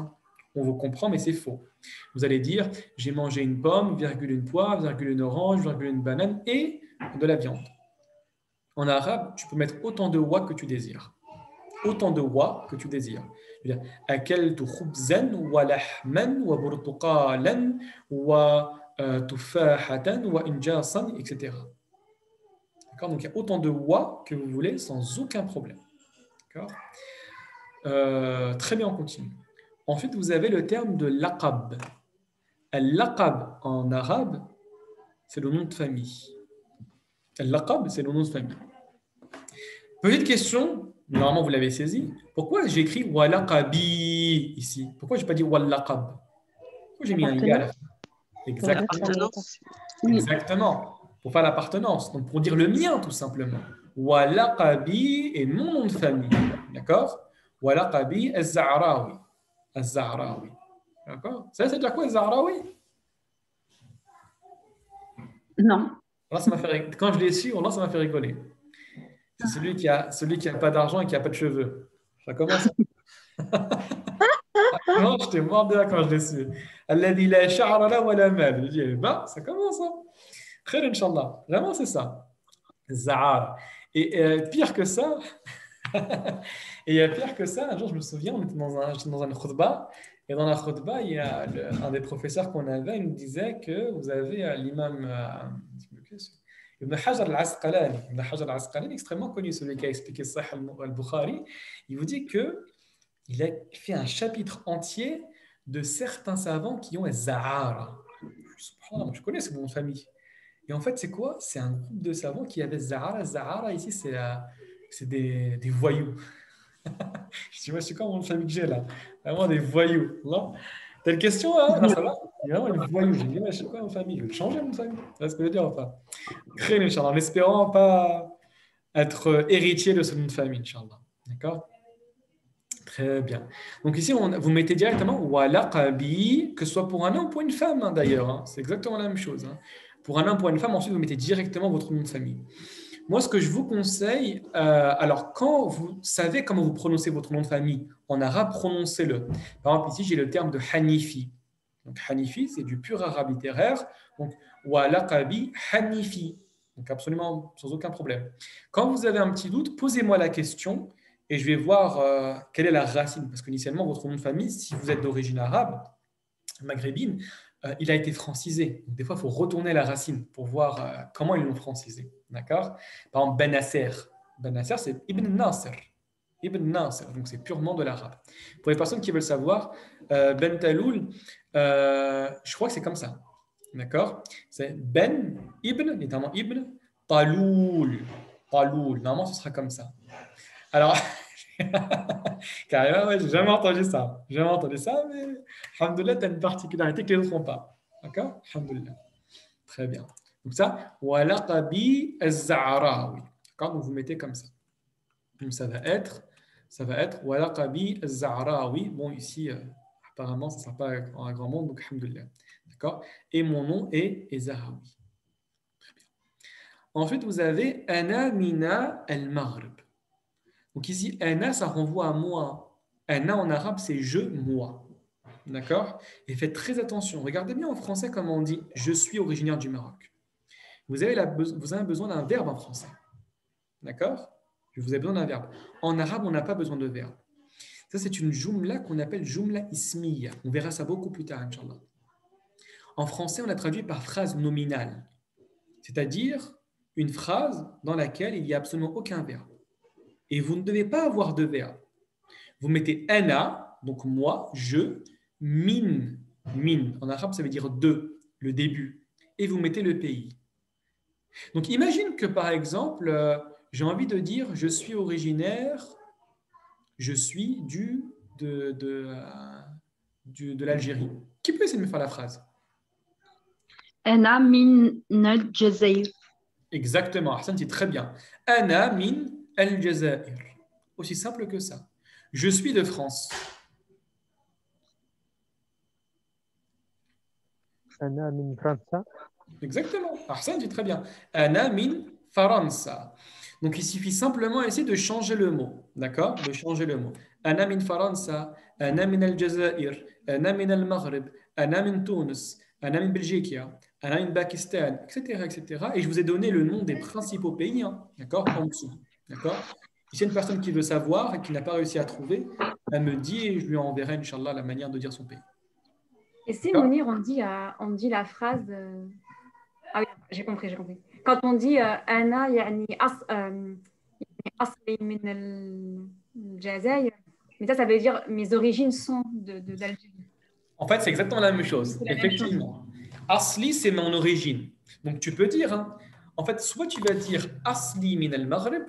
On vous comprend, mais c'est faux. Vous allez dire « j'ai mangé une pomme, virgule une poire, virgule une orange, virgule une banane et de la viande ». En arabe, tu peux mettre autant de wa que tu désires. Autant de wa que tu désires. Akaltu khubzan wa lahman wa burtuqalan wa tufahatan wa injasan, etc. D'accord? Donc il y a autant de wa que vous voulez sans aucun problème. D'accord? Très bien, on continue. Ensuite, vous avez le terme de laqab. Al-laqab en arabe, c'est le nom de famille. Al-laqab, c'est le nom de famille. Petite question, normalement vous l'avez saisi. Pourquoi j'ai écrit walaqabi ici? Pourquoi je n'ai pas dit wallaqab? Pourquoi j'ai mis un ya à la fin? Exactement. Exactement. Pour faire l'appartenance. Donc pour dire le mien, tout simplement. Walaqabi est mon nom de famille. D'accord? Walaqabi az-Za'rawi. Az-Za'rawi. D'accord? Ça veut dire quoi, az-Za'rawi? Non. Là, ça m'a fait, quand je l'ai su, là, ça m'a fait rigoler. C'est celui qui a pas d'argent et qui a pas de cheveux. Ça commence. Non, j'étais mort de là quand je l'ai su. Alladhi la sha'ra la wa la mal. Je dis, bah, ça commence. Khair, Inch'Allah. Vraiment, c'est ça. Za'ar. Et pire que ça, un jour, je me souviens, on était dans un khutbah. Et dans la khutbah, il y a un des professeurs qu'on avait, il nous disait que vous avez l'imam Ibn Hajar al-Asqalani. Ibn Hajar al-Asqalani, extrêmement connu, celui qui a expliqué Sahih al-Bukhari. Il vous dit qu'il a fait un chapitre entier de certains savants qui ont Zahara. Je connais ce nom de famille. Et en fait, c'est quoi? C'est un groupe de savants qui avaient Zahara. Zahara, ici, c'est des voyous. Je dis, c'est quoi mon famille que j'ai là? Vraiment des voyous. T'as une question là? Non, ça va? Il y a vraiment des voyous. J'ai dit, je sais quoi mon famille? Je vais changer mon famille. Tu vois ce que je veux dire ou pas? Créer, Inch'Allah, en espérant pas être héritier de ce nom de famille, Inch'Allah. D'accord? Très bien. Donc ici, vous mettez directement walaqabi, que ce soit pour un homme ou pour une femme d'ailleurs. C'est exactement la même chose. Pour un homme ou pour une femme, ensuite vous mettez directement votre nom de famille. Moi, ce que je vous conseille, alors quand vous savez comment vous prononcez votre nom de famille, en arabe, prononcez-le. Par exemple, ici, j'ai le terme de Hanifi. Donc, Hanifi, c'est du pur arabe littéraire. Donc, walaqabi Hanifi. Donc, absolument sans aucun problème. Quand vous avez un petit doute, posez-moi la question et je vais voir quelle est la racine. Parce qu'initialement, votre nom de famille, si vous êtes d'origine arabe, maghrébine, il a été francisé. Donc, des fois, il faut retourner à la racine pour voir comment ils l'ont francisé. D'accord? Par exemple, Ben Nasser. Ben Nasser, c'est Ibn Nasser. Ibn Nasser, donc c'est purement de l'arabe. Pour les personnes qui veulent savoir, Ben Taloul, je crois que c'est comme ça. D'accord? C'est Ben, Ibn, notamment Ibn, Taloul. Taloul. Normalement, ce sera comme ça. Alors, carrément, ouais, j'ai jamais entendu ça. J'ai jamais entendu ça, mais alhamdoulilah, tu as une particularité que les autres n'ont pas. D'accord? Alhamdoulilah. Très bien. Donc ça, walaqabi az-Za'rawi. D'accord? Donc vous mettez comme ça. Donc ça va être walaqabi az-Za'rawi. Bon, ici, apparemment, ça ne sera pas un grand monde, donc alhamdoulilah. D'accord? Et mon nom est Zahraoui. Très bien. Ensuite, vous avez Ana mina al-Maghrib. Donc ici, Ana, ça renvoie à moi. Ana en arabe, c'est je, moi. D'accord? Et faites très attention. Regardez bien en français comment on dit je suis originaire du Maroc. Vous avez besoin d'un verbe en français. D'accord? Vous avez besoin d'un verbe. En arabe, on n'a pas besoin de verbe. Ça, c'est une jumla qu'on appelle jumla ismiya. On verra ça beaucoup plus tard, Inch'Allah. En français, on la traduit par phrase nominale. C'est-à-dire une phrase dans laquelle il n'y a absolument aucun verbe. Et vous ne devez pas avoir de verbe. Vous mettez ana, donc moi, je, min. Min, en arabe, ça veut dire de, le début. Et vous mettez le pays. Donc, imagine que, par exemple, j'ai envie de dire je suis originaire, je suis de l'Algérie. Qui peut essayer de me faire la phrase? Ana min al-Jazair. Exactement, Hassan, c'est très bien. Ana min al-Jazair. Aussi simple que ça. Je suis de France. Ana min France. Exactement. Hassan, c'est très bien. Ana min Faransa. Donc, il suffit simplement essayer de changer le mot. D'accord? De changer le mot. Ana min Faransa, Ana min al-Jazair, Ana min al-Maghrib, Ana min Tunis, Ana min Belgique, Ana min Pakistan, etc., etc. Et je vous ai donné le nom des principaux pays, hein, d'accord? En dessous. D'accord? Si c'est une personne qui veut savoir et qui n'a pas réussi à trouver, elle me dit et je lui enverrai, Inch'Allah, la manière de dire son pays. Et si, Mounir, on dit la phrase. Ah oui, j'ai compris. Quand on dit Ana, yani asli min al-Jazair, mais ça veut dire mes origines sont d'Algérie. En fait, c'est exactement la même chose, effectivement. Asli, c'est mon origine. Donc, tu peux dire, hein, en fait, soit tu vas dire Asli min al-Maghrib,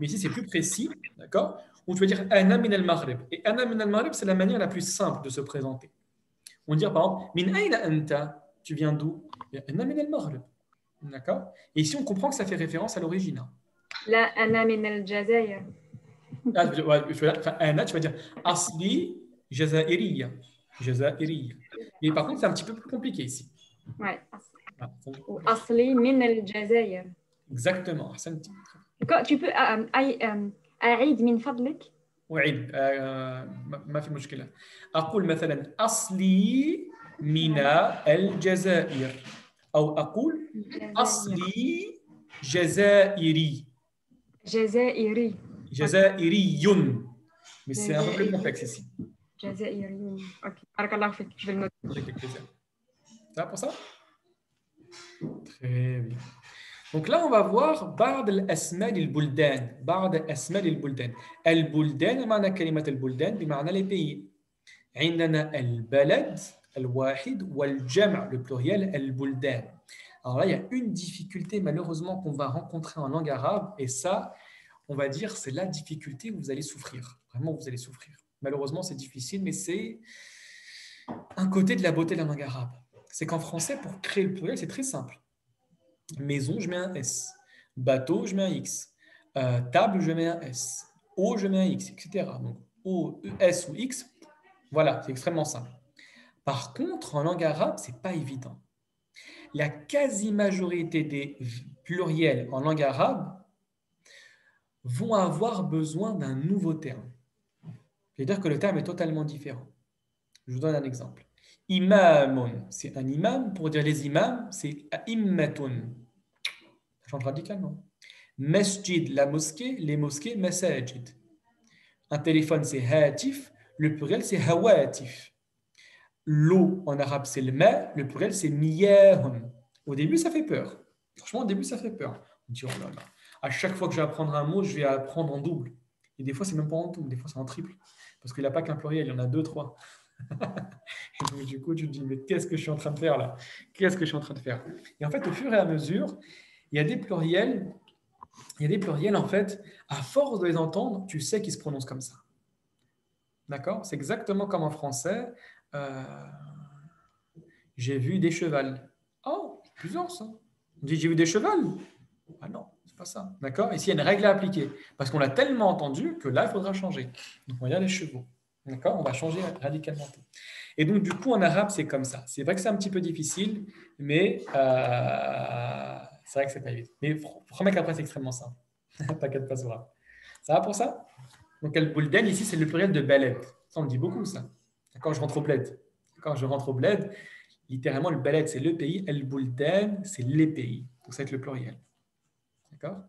mais ici, c'est plus précis, d'accord? Ou tu vas dire Ana min al-Maghrib. Et Ana min al-Maghrib, c'est la manière la plus simple de se présenter. On dit, par exemple, Min ayna anta, tu viens d'où? Ana min al-Maghrib. D'accord? Et ici, on comprend que ça fait référence à l'origine. La Ana min al-Jazair. Ana, tu vas dire Asli Jazairiya. Jazairiya. Et par contre, c'est un petit peu plus compliqué ici. Ouais. Ou Asli min al-Jazair. Exactement. Tu peux أعيد من فضلك؟ أعيد ما في مشكلة. أقول مثلا أصلي من الجزائر أو أقول أصلي جزائري. جزائري. جزائري. Mais c'est un peu plus complexe ici. جزائري. Ok. بارك الله فيك. Je vais le noter. Avec plaisir. Ça va pour ça? Très bien. Donc là, on va voir بعض الأسماء للبلدان. بعض الأسماء للبلدان. البلدان معنى كلمة البلدان بمعنى les pays. عندنا البلد الواحد والجمع le pluriel البلدان. Alors là, il y a une difficulté malheureusement qu'on va rencontrer en langue arabe et ça, on va dire, c'est la difficulté où vous allez souffrir. Vraiment, vous allez souffrir. Malheureusement, c'est difficile, mais c'est un côté de la beauté de la langue arabe. C'est qu'en français, pour créer le pluriel, c'est très simple. Maison, je mets un S. Bateau, je mets un X. Table, je mets un S. Eau, je mets un X, etc. Donc, O, S ou X, voilà, c'est extrêmement simple. Par contre, en langue arabe, ce n'est pas évident. La quasi-majorité des pluriels en langue arabe vont avoir besoin d'un nouveau terme. C'est-à-dire que le terme est totalement différent. Je vous donne un exemple. Imamun, c'est un imam. Pour dire les imams, c'est immatun. Ça change radicalement. Masjid, la mosquée, les mosquées, masajid. Un téléphone, c'est hatif. Le pluriel, c'est hawatif. L'eau, en arabe, c'est le ma. Le pluriel, c'est miyahun. Au début, ça fait peur. Franchement, au début, ça fait peur. On dit, oh là là. À chaque fois que je vais apprendre un mot, je vais apprendre en double. Et des fois, c'est même pas en double. Des fois, c'est en triple. Parce qu'il n'y a pas qu'un pluriel, il y en a 2, 3. Et donc, du coup, tu te dis, mais qu'est-ce que je suis en train de faire là? Qu'est-ce que je suis en train de faire? Et en fait, au fur et à mesure, il y a des pluriels, en fait, à force de les entendre, tu sais qu'ils se prononcent comme ça. D'accord? C'est exactement comme en français. J'ai vu des chevals. Oh, c'est bizarre ça. On dit, j'ai vu des chevals. Ah non, c'est pas ça. D'accord? Ici, il y a une règle à appliquer. Parce qu'on l'a tellement entendu que là, il faudra changer. Donc, on va dire les chevaux. D'accord? On va changer radicalement tout. Et donc, du coup, en arabe, c'est comme ça. C'est vrai que c'est un petit peu difficile, mais c'est vrai que c'est pas évident. Mais promets qu'après, c'est extrêmement simple. T'inquiète pas, Soura. Ça va pour ça? Donc, al-buldan, ici, c'est le pluriel de balad. Ça, on le dit beaucoup, ça. Quand je rentre au bled. Quand je rentre au bled, littéralement, le balad, c'est le pays. Al-buldan, c'est les pays. Donc, ça va être le pluriel. D'accord?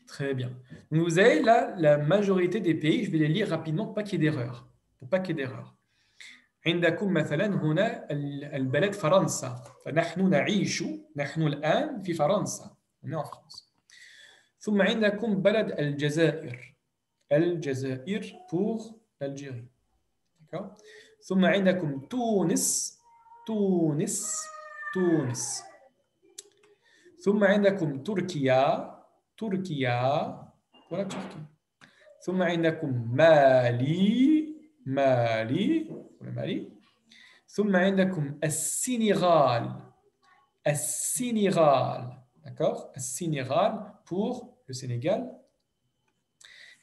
Très bien. Donc, vous avez là la majorité des pays. Je vais les lire rapidement pour pas qu'il y ait d'erreur. Pour pas qu'il y ait d'erreur. عندكم مثلا هنا البلد فرنسا فنحن نعيش نحن الآن في فرنسا. On est en France. ثم عندكم بلد الجزائر. الجزائر pour l'Algérie. D'accord? ثم عندكم تونس. تونس. تونس. ثم عندكم تركيا. تركيا. ولا تركيا. ثم عندكم مالي. مالي. المالي. ثم عندكم السنغال. السنغال. D'accord? السنغال pour le Sénégal.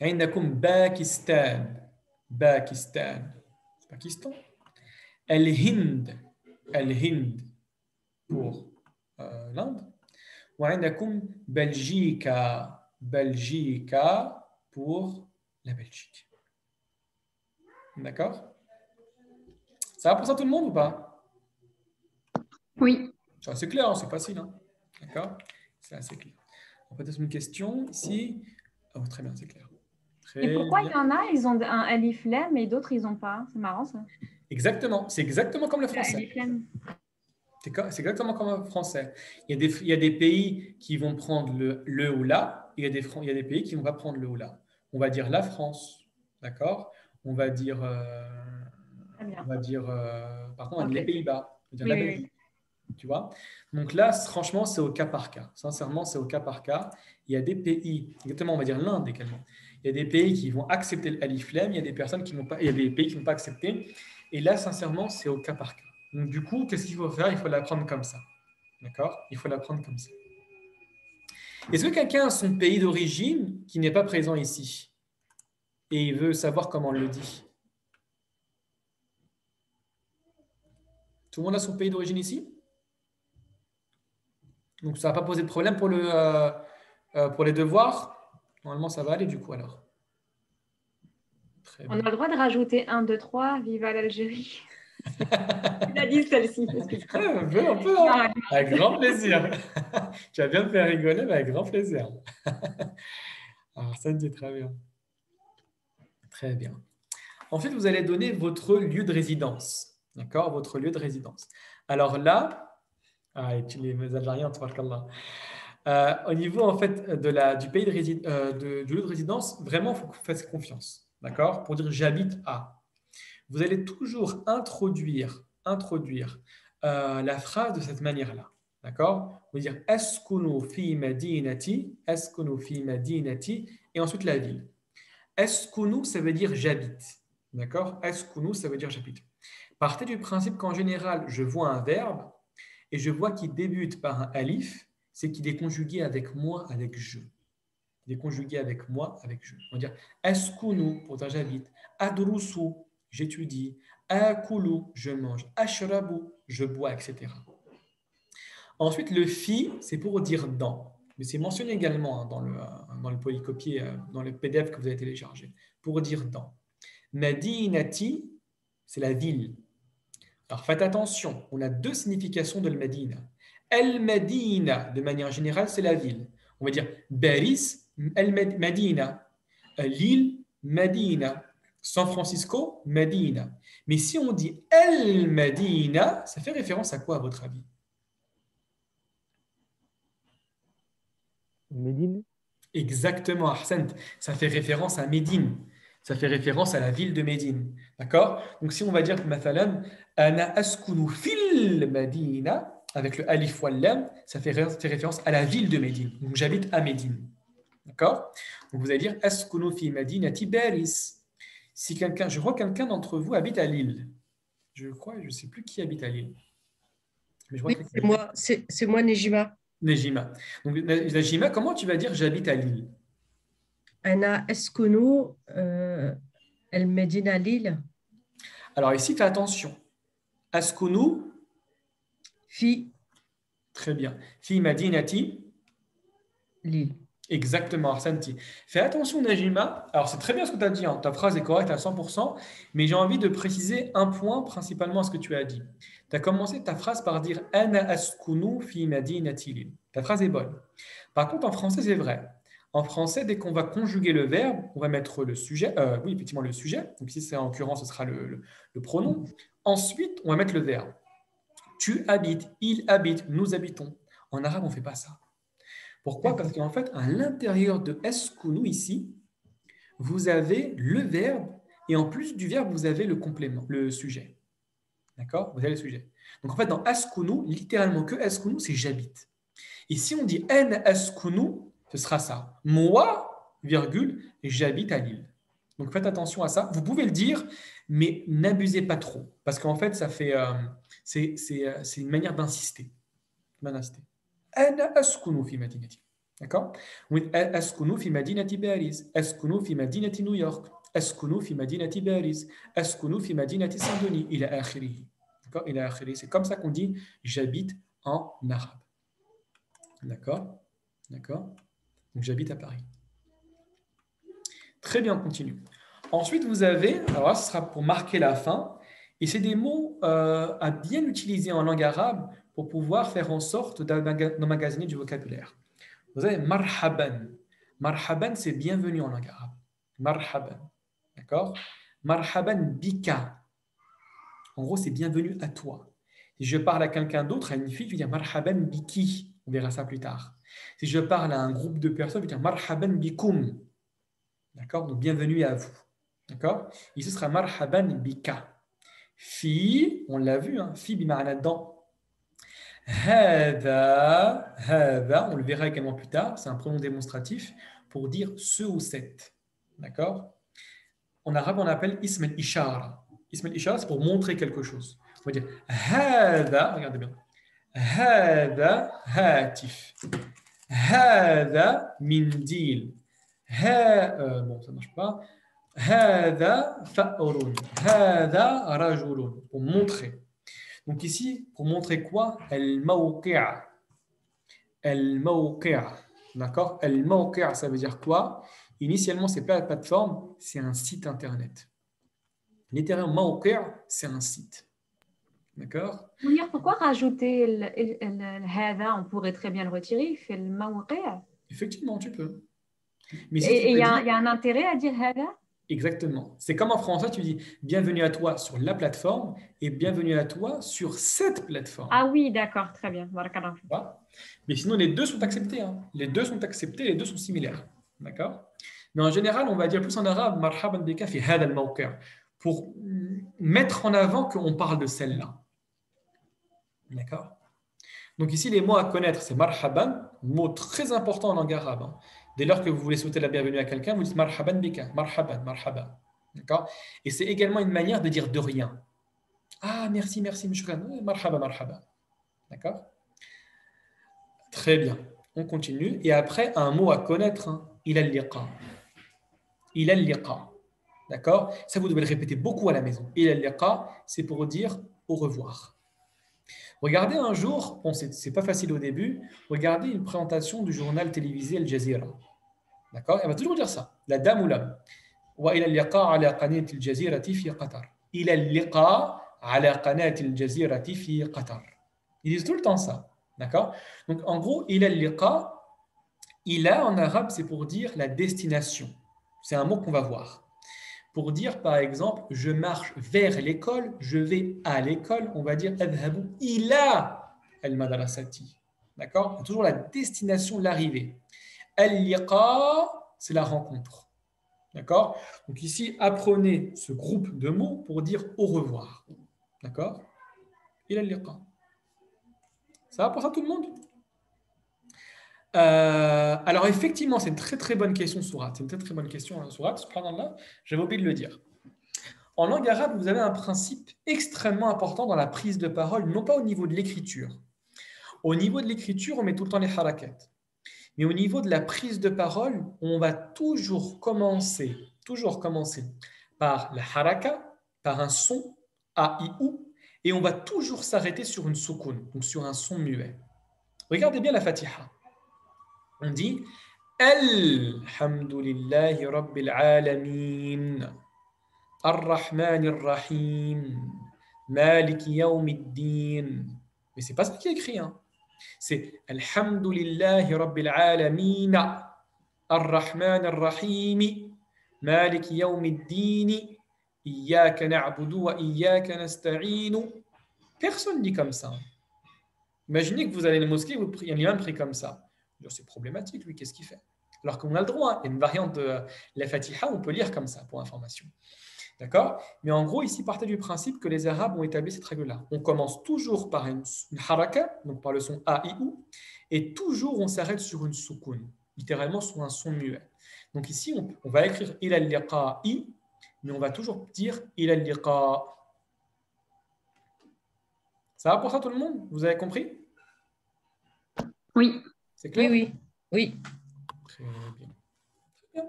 عندكم باكستان. باكستان. Pakistan. الهند. الهند pour l'Inde. وعندكم بلجيكا. بلجيكا pour la Belgique. D'accord? Ça va pour ça tout le monde ou pas? Oui. C'est assez clair, hein, c'est facile. Hein? D'accord? C'est assez clair. On peut peut-être une question ici. Oh, très bien, c'est clair. Très Et pourquoi bien. il y en a, ils ont un alif lem et d'autres, ils n'ont pas? C'est marrant ça. Exactement. C'est exactement comme le français. Alif lem. C'est exactement comme le français. Il y a des pays qui vont prendre le ou la. Et il y a des pays qui ne vont pas prendre le ou la. On va dire la France. D'accord? On va dire. Par contre, les Pays-Bas, on va dire la Belgique, tu vois. Donc là, franchement, c'est au cas par cas. Sincèrement, c'est au cas par cas. Il y a des pays, exactement, on va dire l'Inde également. Il y a des pays qui vont accepter l'alif lam, il y a des personnes qui vont pas, il y a des pays qui ne vont pas accepter. Et là, sincèrement, c'est au cas par cas. Donc du coup, qu'est-ce qu'il faut faire? Il faut l'apprendre comme ça. D'accord? Il faut l'apprendre comme ça. Est-ce que quelqu'un a son pays d'origine qui n'est pas présent ici et il veut savoir comment on le dit? Tout le monde a son pays d'origine ici? Donc, ça ne va pas poser de problème pour les devoirs? Normalement, ça va aller du coup alors. Très bien. On a le droit de rajouter 1, 2, 3, viva l'Algérie. Tu l'as dit celle-ci. On peut, hein. Avec grand plaisir. Tu vas bien me faire rigoler, mais avec grand plaisir. Alors, ça me dit très bien. Très bien. Ensuite, vous allez donner votre lieu de résidence. D'accord? Votre lieu de résidence. Alors là, les Algériens, tabarakallah. Au niveau en fait du pays du lieu de résidence, vraiment, il faut que vous fassiez confiance. D'accord? Pour dire j'habite à. Vous allez toujours introduire la phrase de cette manière-là. D'accord? Vous dire Askunu fi madinati, Askunu fi madinati, et ensuite la ville. Askunu, ça veut dire j'habite. D'accord? Askunu, ça veut dire j'habite. Partez du principe qu'en général, je vois un verbe et je vois qu'il débute par un alif, c'est qu'il est conjugué avec moi, avec je. Il est conjugué avec moi, avec je. On va dire askunu, pour dire j'habite. Adrusu, j'étudie. Akulu, je mange. Ashrabu, je bois, etc. Ensuite, le fi, c'est pour dire dans. Mais c'est mentionné également dans le polycopier, dans le PDF que vous avez téléchargé. Pour dire dans. Madinati, c'est la ville. Alors faites attention, on a deux significations de l'Al-Madina. Al-Madina, de manière générale, c'est la ville. On va dire Baris, Al-Madina. L'île, Medina. San Francisco, Medina. Mais si on dit El Medina, ça fait référence à quoi, à votre avis? Médine. Exactement, Ahsant. Ça fait référence à Médine. Ça fait référence à la ville de Médine. D'accord? Donc, si on va dire, mathalan, Ana askunu fil Medina, avec le alif wal lam, ça fait référence à la ville de Médine. Donc, j'habite à Médine. D'accord? Donc, vous allez dire askunu fi Madinati Baris. Si quelqu'un, je crois que quelqu'un d'entre vous habite à Lille. Je crois, je ne sais plus qui habite à Lille. Mais je crois Oui, que c'est moi, Nejima. Nejima. Donc, Nejima, comment tu vas dire j'habite à Lille? Ana Escono, El Medina Lille, Alors ici, fais attention. Askunu, Fi très bien. Fi Madinati, Lille. exactement, Arsanti. Fais attention, Najima. Alors, c'est très bien ce que tu as dit. Hein. Ta phrase est correcte à 100%, mais j'ai envie de préciser un point principalement à ce que tu as dit. Tu as commencé ta phrase par dire Ana askunu fi Madinati Lille. Ta phrase est bonne. Par contre, en français, c'est vrai. En français, dès qu'on va conjuguer le verbe, on va mettre le sujet. Oui, effectivement, le sujet. Donc ici, en l'occurrence, ce sera le pronom. Ensuite, on va mettre le verbe. Tu habites, il habite, nous habitons. En arabe, on ne fait pas ça. Pourquoi? Parce qu'en fait, à l'intérieur de eskunu ici, vous avez le verbe et en plus du verbe, vous avez le complément, le sujet. D'accord? Vous avez le sujet. Donc en fait, dans eskunu, littéralement que eskunu, c'est j'habite. Et si on dit en eskunu, ce sera ça. Moi, virgule, j'habite à Lille. Donc faites attention à ça. Vous pouvez le dire, mais n'abusez pas trop. Parce qu'en fait, ça fait, c'est une manière d'insister. Ana askunu fi madinati. D'accord? Askunu fi madinati Paris. Askunu fi madinati New York. Askunu fi madinati Paris. Askunu fi madinati Saint-Denis. Ila akhirihi. D'accord? Ila akhirihi. C'est comme ça qu'on dit j'habite en arabe. D'accord? D'accord? Donc j'habite à Paris. Très bien, on continue. Ensuite, vous avez, alors là, ce sera pour marquer la fin, et c'est des mots à bien utiliser en langue arabe pour pouvoir faire en sorte d'emmagasiner du vocabulaire. Vous avez marhaban. Marhaban, c'est bienvenue en langue arabe. Marhaban. D'accord? Marhaban bika. En gros, c'est bienvenue à toi. Si je parle à quelqu'un d'autre, à une fille, je vais dire marhaban biki. On verra ça plus tard. Si je parle à un groupe de personnes, je vais dire marhaban bikum. D'accord? Donc, bienvenue à vous. D'accord? Ici, ce sera marhaban bika. Fi, on l'a vu, hein, fi bima'ana dans. Hada, on le verra également plus tard, c'est un pronom démonstratif pour dire ce ou cette. D'accord? En arabe, on appelle ism al-ishara. Ism al-ishara, c'est pour montrer quelque chose. On va dire hada, regardez bien. Hada hatif. Hada mindil. Bon, ça ne marche pas. Hada fa'urun. Hada rajulun. Pour montrer. Donc ici, pour montrer quoi? Al-mawqi'a. Al-mawqi'a. D'accord? Al-mawqi'a, ça veut dire quoi? Initialement, ce n'est pas la plateforme, c'est un site internet. Littéralement, mawqi'a, c'est un site. D'accord? Pourquoi rajouter le hada? On pourrait très bien le retirer. Fait le mawqi'a. Effectivement, tu peux. Mais Et il y a un intérêt à dire hada? Exactement. C'est comme en français, tu dis bienvenue à toi sur la plateforme et bienvenue à toi sur cette plateforme. Ah oui, d'accord, très bien. Voilà. Mais sinon, les deux sont acceptés. Hein. Les deux sont acceptés, les deux sont similaires. D'accord? Mais en général, on va dire plus en arabe marhaban bika fi hada al-mawqi' pour mettre en avant qu'on parle de celle-là. D'accord? Donc ici, les mots à connaître, c'est marhaban, mot très important en langue arabe. Hein. Dès lors que vous voulez souhaiter la bienvenue à quelqu'un, vous dites marhaban bika, marhaban, marhaba. D'accord? Et c'est également une manière de dire de rien. Ah, merci, merci, mshukran. Marhaba, marhaba. D'accord? Très bien. On continue. Et après, un mot à connaître, hein, il a liqa. Il a liqa. D'accord? Ça, vous devez le répéter beaucoup à la maison. Il a liqa, c'est pour dire au revoir. Regardez un jour, bon, c'est pas facile au début, regardez une présentation du journal télévisé Al Jazeera. D'accord? Elle va toujours dire ça. La dame ou l'homme. وإلى اللقاء على قناة الجزيرة في قطر. إلى اللقاء على قناة الجزيرة في قطر. Ils disent tout le temps ça. D'accord? Donc en gros, إلى اللقاء, إلى en arabe, c'est pour dire la destination. C'est un mot qu'on va voir. Pour dire, par exemple, je marche vers l'école, je vais à l'école, on va dire adhabu ila al-madrasati. D'accord? C'est toujours la destination de l'arrivée. Al-liqa, c'est la rencontre. D'accord? Donc ici, apprenez ce groupe de mots pour dire au revoir. D'accord? Ila al-liqa. Ça va pour ça tout le monde? Alors effectivement, c'est une très très bonne question, Sourat. C'est une très très bonne question, Sourat. Subhanallah, j'avais oublié de le dire. En langue arabe, vous avez un principe extrêmement important dans la prise de parole, non pas au niveau de l'écriture. Au niveau de l'écriture, on met tout le temps les harakats. Mais au niveau de la prise de parole, on va toujours commencer par la haraka, par un son, a, i, ou, et on va toujours s'arrêter sur une soukoun, donc sur un son muet. Regardez bien la Fatiha. On dit Alhamdulillahi Rabbil Alamin, Ar-Rahman Ar-Rahim, Maliki Yawmiddin. Mais c'est pas ça qui est écrit. Hein. C'est Alhamdulillahi Rabbil Alamin, Ar-Rahman Ar-Rahim, Maliki Yawmiddin, Iyyaka na'budu wa Iyyaka nasta'inu. Personne ne dit comme ça. Imaginez que vous allez à la mosquée, il y a un imam prie comme ça. C'est problématique, lui, qu'est-ce qu'il fait? Alors qu'on a le droit, il y a une variante de la Fatiha, on peut lire comme ça, pour information. D'accord? Mais en gros, ici, partez du principe que les Arabes ont établi cette règle-là. On commence toujours par une haraka, donc par le son A, I, U, et toujours on s'arrête sur une soukoun, littéralement sur un son muet. Donc ici, on va écrire ila liqa'i, mais on va toujours dire ila liqa. Ça va pour ça tout le monde? Vous avez compris? Oui. C'est clair? Oui, oui, oui. Très bien. Très bien.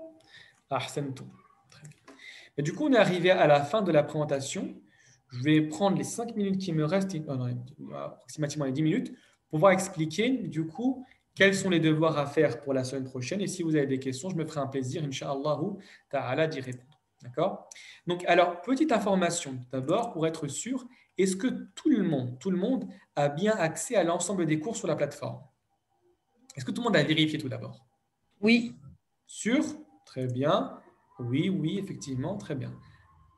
Ahsantou. Très bien. Et du coup, on est arrivé à la fin de la présentation. Je vais prendre les 5 minutes qui me restent, approximativement les 10 minutes, pour pouvoir expliquer, du coup, quels sont les devoirs à faire pour la semaine prochaine. Et si vous avez des questions, je me ferai un plaisir, Inch'Allah ta'ala, d'y répondre. D'accord? Donc, alors, petite information d'abord, pour être sûr, est-ce que tout le monde a bien accès à l'ensemble des cours sur la plateforme? Est-ce que tout le monde a vérifié tout d'abord? Oui, Sûr? Très bien. Oui, oui, effectivement, très bien.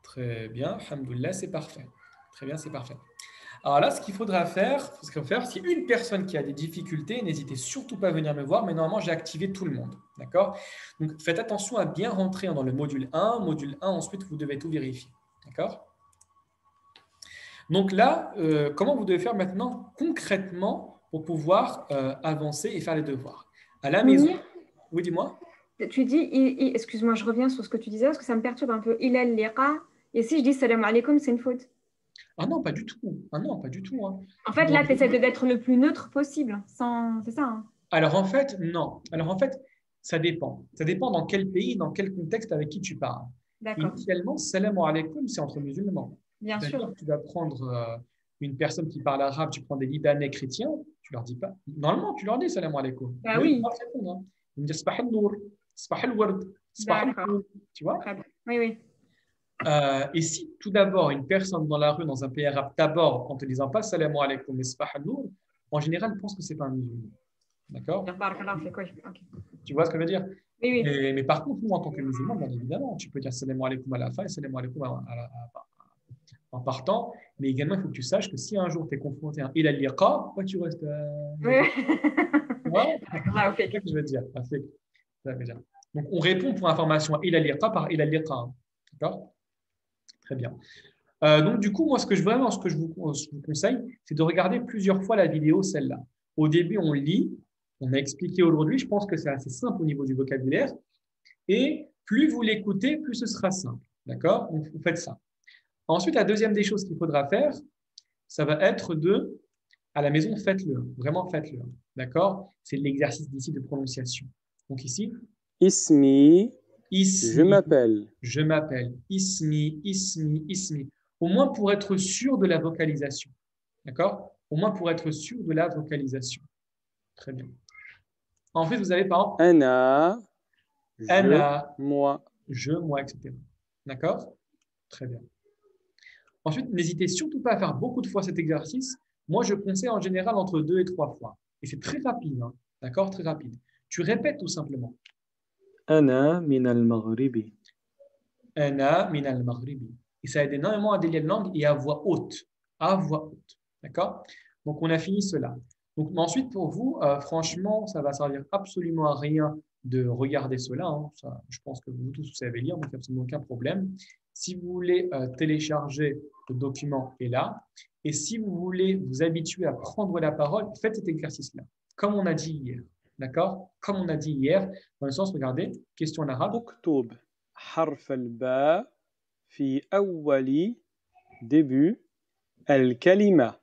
Très bien, alhamdoulilah, c'est parfait. Très bien, c'est parfait. Alors là, ce qu'il faudra faire, s'il y a une personne qui a des difficultés, n'hésitez surtout pas à venir me voir, mais normalement, j'ai activé tout le monde. D'accord? Donc, faites attention à bien rentrer dans le module 1. Module 1, ensuite, vous devez tout vérifier. D'accord? Donc là, comment vous devez faire maintenant concrètement pour pouvoir avancer et faire les devoirs? À la maison. Oui, dis-moi. Tu dis, excuse-moi, je reviens sur ce que tu disais parce que ça me perturbe un peu. Il a liqa. Et si je dis salam alaikum, c'est une faute? Ah non, pas du tout. Ah non, pas du tout. Hein. En fait, là, tu essaies d'être le plus neutre possible. C'est ça. Hein. Alors en fait, non. Alors en fait, ça dépend. Ça dépend dans quel pays, dans quel contexte, avec qui tu parles. D'accord. Initialement, salam alaikum, c'est entre musulmans. Bien sûr. Tu vas prendre une personne qui parle arabe, tu prends des Libanais chrétiens, tu leur dis pas. Normalement, tu leur dis salam alaikum. Ah oui. Ils vont répondre. Hein. Ils vont dire sabah al-nour, sabah al-ward, sabah al-nour. Tu vois? Oui, oui. Et si tout d'abord une personne dans la rue, dans un pays arabe, d'abord en te disant pas salam alaikum mais sabah al-nour, en général, pense que c'est pas un musulman. D'accord? Tu vois ce que je veux dire? Oui, oui. Mais par contre, nous, en tant que musulmans, bien évidemment, tu peux dire salam alaikum à la fin et salam alaikum en partant, mais également, il faut que tu saches que si un jour tu es confronté à un il al-liqa, pourquoi tu restes. Tu vois? C'est ça que je veux dire. Donc, on répond pour information à il al-liqa par il al-liqa. D'accord? Très bien. Donc, du coup, moi, ce que je vous conseille, c'est de regarder plusieurs fois la vidéo, celle-là. Au début, on lit, on a expliqué aujourd'hui, je pense que c'est assez simple au niveau du vocabulaire. Et plus vous l'écoutez, plus ce sera simple. D'accord? Donc, vous faites ça. Ensuite, la deuxième des choses qu'il faudra faire, ça va être à la maison, faites-le. Vraiment, faites-le. D'accord? C'est l'exercice d'ici de prononciation. Donc ici. Ismi. Je m'appelle. Je m'appelle. Ismi, ismi, ismi. Au moins pour être sûr de la vocalisation. D'accord? Au moins pour être sûr de la vocalisation. Très bien. Ensuite, vous avez par exemple. Ana. Ana. Moi. Je, moi, etc. D'accord? Très bien. Ensuite, n'hésitez surtout pas à faire beaucoup de fois cet exercice. Moi, je conseille en général entre 2 et 3 fois. Et c'est très rapide. Hein. D'accord? Très rapide. Tu répètes tout simplement. Ana min al-Maghribi. Ana min al-Maghribi. Et ça aide énormément à délier la langue et à voix haute. À voix haute. D'accord? Donc, on a fini cela. Donc, ensuite, pour vous, franchement, ça va servir absolument à rien de regarder cela. Hein. Ça, je pense que vous tous, vous savez lire, donc il n'y a absolument aucun problème. Si vous voulez télécharger le document est là. Et si vous voulez vous habituer à prendre la parole, faites cet exercice-là, comme on a dit hier. D'accord? Comme on a dit hier, dans le sens, regardez, question en arabe. اكتب حرف الباء في أول début الكلمة.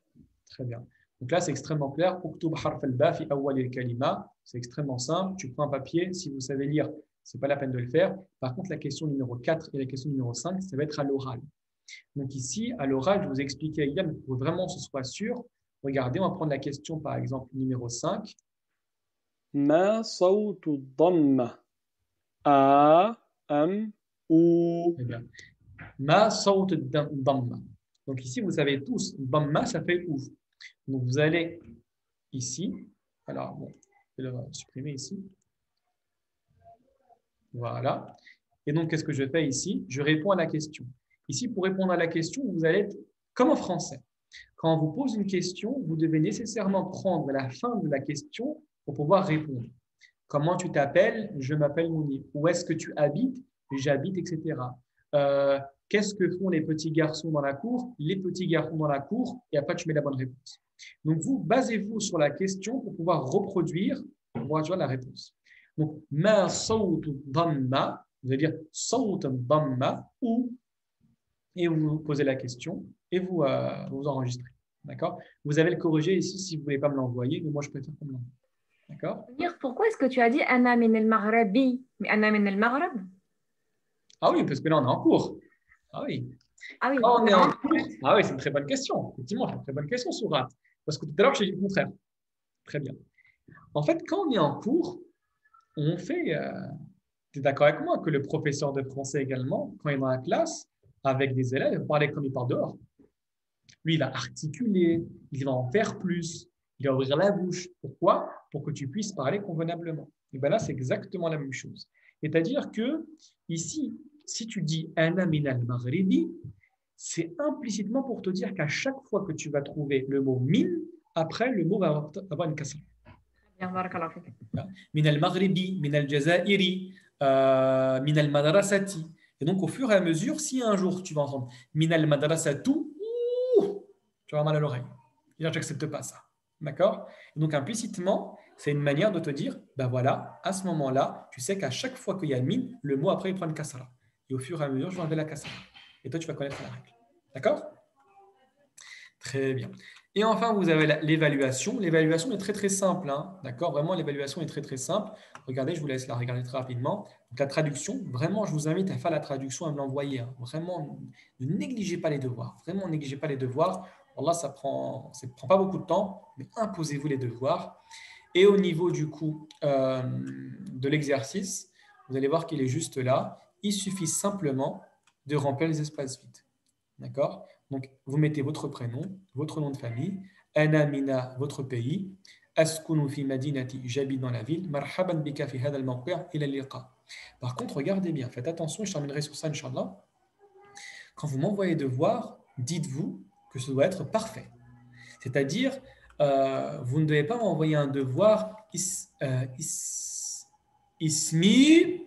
Très bien. Donc là, c'est extrêmement clair. Uktub harf al-ba fi awwal al-kalima. C'est extrêmement simple. Tu prends un papier. Si vous savez lire, ce n'est pas la peine de le faire. Par contre, la question numéro 4 et la question numéro 5, ça va être à l'oral. Donc ici, à l'oral, je vous ai expliqué hier, mais pour vraiment que ce soit sûr, regardez, on va prendre la question, par exemple, numéro 5. ما صوت الضمة A, M, ou. Très bien. Ma sawt damma. Donc ici, vous savez tous, damma, ça fait ouf. Donc vous allez ici. Alors, bon, je vais le supprimer ici. Voilà. Et donc, qu'est-ce que je fais ici? Je réponds à la question. Ici, pour répondre à la question, vous allez être comme en français. Quand on vous pose une question, vous devez nécessairement prendre la fin de la question pour pouvoir répondre. Comment tu t'appelles? Je m'appelle Mounir. Où est-ce que tu habites? J'habite, etc. Qu'est-ce que font les petits garçons dans la cour? Les petits garçons dans la cour, et après tu mets la bonne réponse. Donc vous, basez-vous sur la question pour pouvoir reproduire la réponse. Donc, ma sawt damma, vous allez dire sawt damma, ou, et vous posez la question, et vous enregistrez. D'accord? Vous avez le corrigé ici si vous ne voulez pas me l'envoyer, mais moi je préfère qu'on me l'envoie. D'accord? Pourquoi est-ce que tu as dit Ana min al-Maghrabi, mais Ana min al-Maghreb? Ah oui, parce que là on est en cours. Ah oui. Ah oui. Quand on est en cours. Ah oui, c'est une très bonne question. Effectivement, c'est une très bonne question, Sourat. Parce que tout à l'heure, j'ai dit le contraire. Très bien. En fait, quand on est en cours, on fait. Tu es d'accord avec moi que le professeur de français également, quand il est dans la classe, avec des élèves, il va parler comme il parle dehors. Lui, il va articuler, il va en faire plus, il va ouvrir la bouche. Pourquoi? Pour que tu puisses parler convenablement. Et bien là, c'est exactement la même chose. C'est-à-dire que ici, si tu dis Ana min al-Maghribi, c'est implicitement pour te dire qu'à chaque fois que tu vas trouver le mot min, après, le mot va avoir une kasra. Min al-Maghribi, min al-Jazairi, min al-Madrasati. Et donc, au fur et à mesure, si un jour tu vas entendre min al-Madrasatu, tu vas avoir mal à l'oreille. Je n'accepte pas ça. D'accord? Et donc, implicitement, c'est une manière de te dire, ben voilà, à ce moment-là, tu sais qu'à chaque fois qu'il y a min, le mot après, il prend une kasra. Et au fur et à mesure, je vais enlever la kasra. Et toi, tu vas connaître la règle. D'accord? Très bien. Et enfin, vous avez l'évaluation. L'évaluation est très, très simple. Hein. D'accord? Vraiment, l'évaluation est très, très simple. Regardez, je vous laisse la regarder très rapidement. Donc, la traduction, vraiment, je vous invite à faire la traduction, à me l'envoyer. Hein. Vraiment, ne négligez pas les devoirs. Vraiment, ne négligez pas les devoirs. Allah, ça prend pas beaucoup de temps, mais imposez-vous les devoirs. Et au niveau du coup de l'exercice, vous allez voir qu'il est juste là. Il suffit simplement de remplir les espaces vides. D'accord? Donc, vous mettez votre prénom, votre nom de famille, Ana mina, votre pays, Askunu fi madinati, j'habite dans la ville, Marhaban bika fi hada al-mawqi' ila al-liqa. Par contre, regardez bien, faites attention, je terminerai sur ça, Inch'Allah. Quand vous m'envoyez devoir, dites-vous que ce doit être parfait. C'est-à-dire, vous ne devez pas m'envoyer un devoir ismi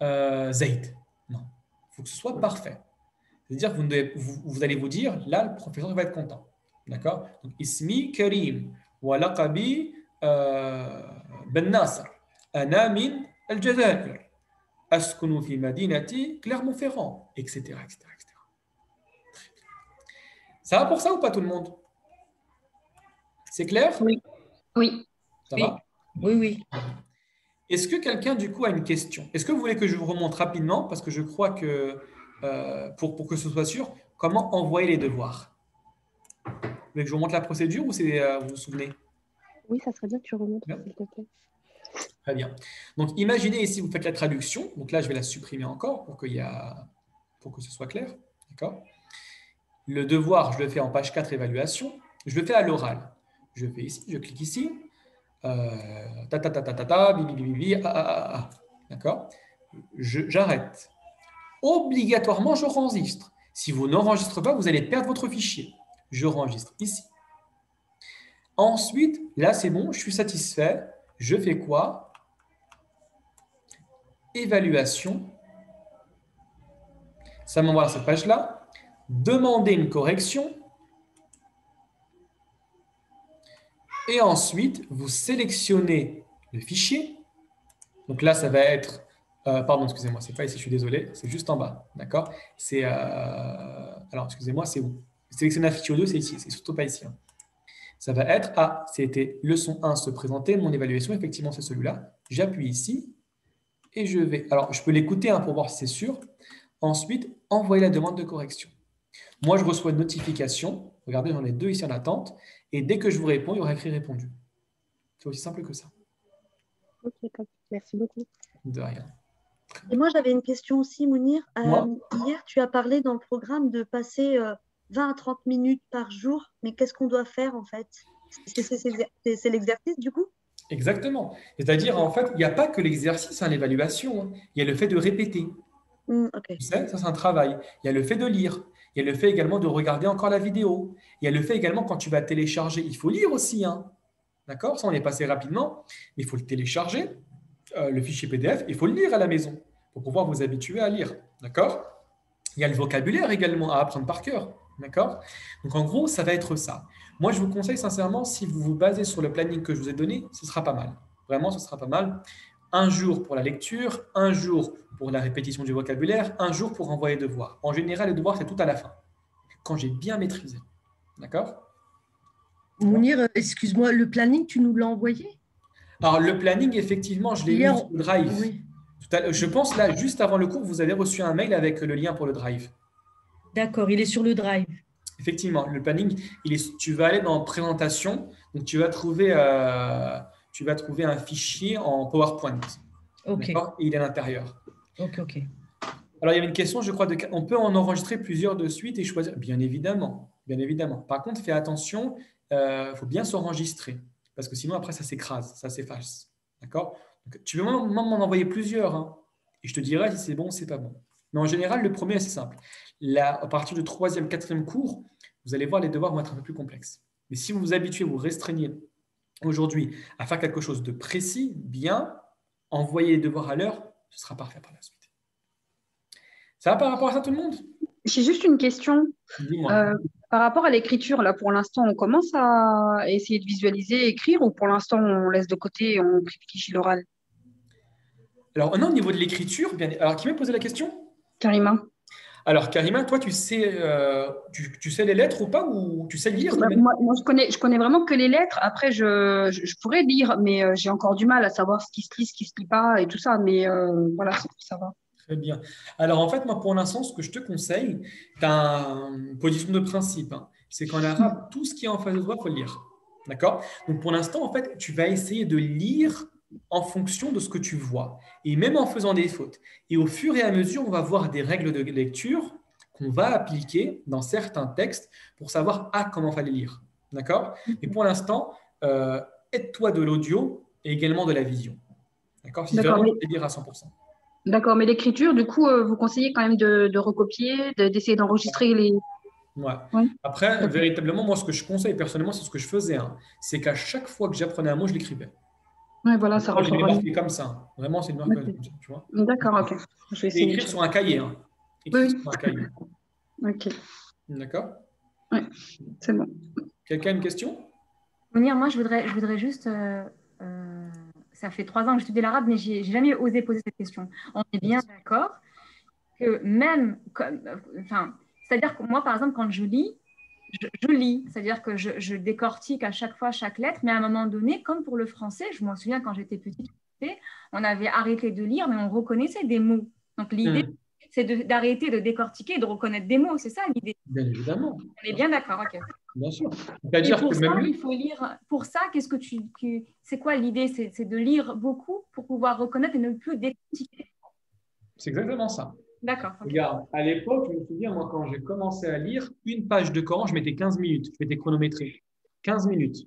Zaid. Non, il faut que ce soit parfait. C'est-à-dire que vous allez vous dire, là, le professeur va être content. D'accord? Donc, ismi Karim, wa laqabi Ben Nasr, ana min al-Jazair, askunu fi madinati Clermont-Ferrand, etc., etc., etc. Ça va pour ça ou pas tout le monde? C'est clair? Oui. Oui. Ça Oui. va? Oui, oui. Est-ce que quelqu'un, du coup, a une question? Est-ce que vous voulez que je vous remonte rapidement? Parce que je crois que, pour que ce soit sûr, comment envoyer les devoirs? Vous voulez que je vous remonte la procédure ou vous vous souvenez? Oui, ça serait bien que tu remontes, Bien. s'il te plaît. Très bien. Donc, imaginez ici, vous faites la traduction. Donc là, je vais la supprimer encore pour que ce soit clair. D'accord? Le devoir, je le fais en page 4, évaluation. Je le fais à l'oral. Je fais ici, je clique ici. D'accord? J'arrête. obligatoirement, je enregistre. Si vous n'enregistrez pas, vous allez perdre votre fichier. Je enregistre ici. Ensuite, là, c'est bon, je suis satisfait. Je fais quoi? Évaluation. Ça m'envoie à cette page-là. Demander une correction. Et ensuite, vous sélectionnez le fichier. Donc là, ça va être… pardon, excusez-moi, c'est pas ici, je suis désolé. C'est juste en bas, d'accord? C'est… alors, excusez-moi, c'est où? Sélectionner un fichier audio, c'est ici, c'est surtout pas ici. Hein. Ça va être… Ah, c'était leçon 1 se présenter, mon évaluation, effectivement, c'est celui-là. J'appuie ici et je vais… Alors, je peux l'écouter hein, pour voir si c'est sûr. Ensuite, envoyer la demande de correction. Moi, je reçois une notification. Regardez, j'en ai 2 ici en attente. Et dès que je vous réponds, il y aura écrit répondu. C'est aussi simple que ça. Ok, top. Merci beaucoup. De rien. Et moi, j'avais une question aussi, Mounir. Moi Hier, tu as parlé dans le programme de passer 20 à 30 minutes par jour. Mais qu'est-ce qu'on doit faire en fait? C'est l'exercice du coup? Exactement. C'est-à-dire, en fait, il n'y a pas que l'exercice, hein, l'évaluation. Hein. Il y a le fait de répéter. Ok. Tu sais, ça, c'est un travail. Il y a le fait de lire. Il y a le fait également de regarder encore la vidéo. Il y a le fait également, quand tu vas télécharger, il faut lire aussi. Hein. D'accord? Ça, on est passé rapidement. Mais il faut le télécharger, le fichier PDF, il faut le lire à la maison pour pouvoir vous habituer à lire. D'accord? Il y a le vocabulaire également à apprendre par cœur. D'accord? Donc, en gros, ça va être ça. Moi, je vous conseille sincèrement, si vous vous basez sur le planning que je vous ai donné, ce sera pas mal. Vraiment, ce sera pas mal. Un jour pour la lecture, un jour pour la répétition du vocabulaire, un jour pour envoyer les devoirs. En général, les devoirs, c'est tout à la fin, quand j'ai bien maîtrisé. D'accord? Mounir, excuse-moi, le planning, tu nous l'as envoyé? Alors, le planning, effectivement, je l'ai mis sur le Drive. Oui. Je pense, là, juste avant le cours, vous avez reçu un mail avec le lien pour le Drive. D'accord, il est sur le Drive. Effectivement, le planning, tu vas aller dans présentation, donc tu vas trouver un fichier en PowerPoint. Ok. D'accord? Et il est à l'intérieur. Ok. Alors, il y avait une question, je crois, on peut en enregistrer plusieurs de suite et choisir. Bien évidemment. Par contre, fais attention, faut bien s'enregistrer parce que sinon, après, ça s'écrase, ça s'efface. D'accord? Donc, tu peux même m'en envoyer plusieurs hein, et je te dirai si c'est bon ou c'est pas bon. Mais en général, le premier, c'est simple. Là, à partir du 3e, 4e cours, vous allez voir, les devoirs vont être un peu plus complexes. Mais si vous vous habituez, vous restreignez aujourd'hui à faire quelque chose de précis, bien, envoyer les devoirs à l'heure, ce sera parfait par la suite. Ça va par rapport à ça, tout le monde? J'ai juste une question. Dis-moi. Par rapport à l'écriture, là, pour l'instant, on commence à essayer de visualiser, écrire, ou pour l'instant, on laisse de côté et on privilégie l'oral? Alors, non, au niveau de l'écriture, bien… Alors, qui m'a posé la question? Karima. Alors, Karima, toi, tu sais les lettres ou pas? Ou tu sais lire? Moi, je connais vraiment que les lettres. Après, je pourrais lire, mais j'ai encore du mal à savoir ce qui se lit, ce qui se lit pas et tout ça. Mais voilà, ça va. Très bien. Alors, en fait, moi, pour l'instant, ce que je te conseille, tu as une position de principe. Hein. C'est qu'en arabe, tout ce qui est en face de toi, il faut le lire. D'accord? Donc, pour l'instant, en fait, tu vas essayer de lire en fonction de ce que tu vois, et même en faisant des fautes. Et au fur et à mesure, on va voir des règles de lecture qu'on va appliquer dans certains textes pour savoir comment fallait lire. D'accord? Et pour l'instant, aide-toi de l'audio et également de la vision. D'accord? Si vraiment tu lire à 100%. D'accord, mais l'écriture, du coup, vous conseillez quand même de recopier, d'essayer d'enregistrer les… Ouais. Après, véritablement, moi, ce que je conseille personnellement, c'est ce que je faisais. Hein. C'est qu'à chaque fois que j'apprenais un mot, je l'écrivais. Oui, voilà, ça rentre. Je l'ai marqué comme ça. Vraiment, c'est une marque comme ça, tu vois. D'accord, ok. Je vais essayer. Écrire sur un cahier. Hein. Écrire sur un cahier. Ok. D'accord? Oui, c'est bon. Quelqu'un a une question? Mounir, moi, je voudrais juste… ça fait 3 ans que j'étudie l'arabe, mais je n'ai jamais osé poser cette question. On est bien d'accord que même… c'est-à-dire que moi, par exemple, quand je lis, je lis, c'est-à-dire que je décortique à chaque fois chaque lettre, mais à un moment donné, comme pour le français, je me souviens quand j'étais petite, on avait arrêté de lire, mais on reconnaissait des mots. Donc l'idée, c'est d'arrêter de décortiquer et de reconnaître des mots, c'est ça l'idée. Bien évidemment. On est bien d'accord, ok. Bien sûr. Et pour ça, il faut lire. Pour ça, c'est quoi l'idée? C'est de lire beaucoup pour pouvoir reconnaître et ne plus décortiquer. C'est exactement ça. D'accord. Okay. Regarde, à l'époque, je me souviens, moi, quand j'ai commencé à lire une page de Coran, je mettais 15 minutes. Je m'étais chronométré. 15 minutes.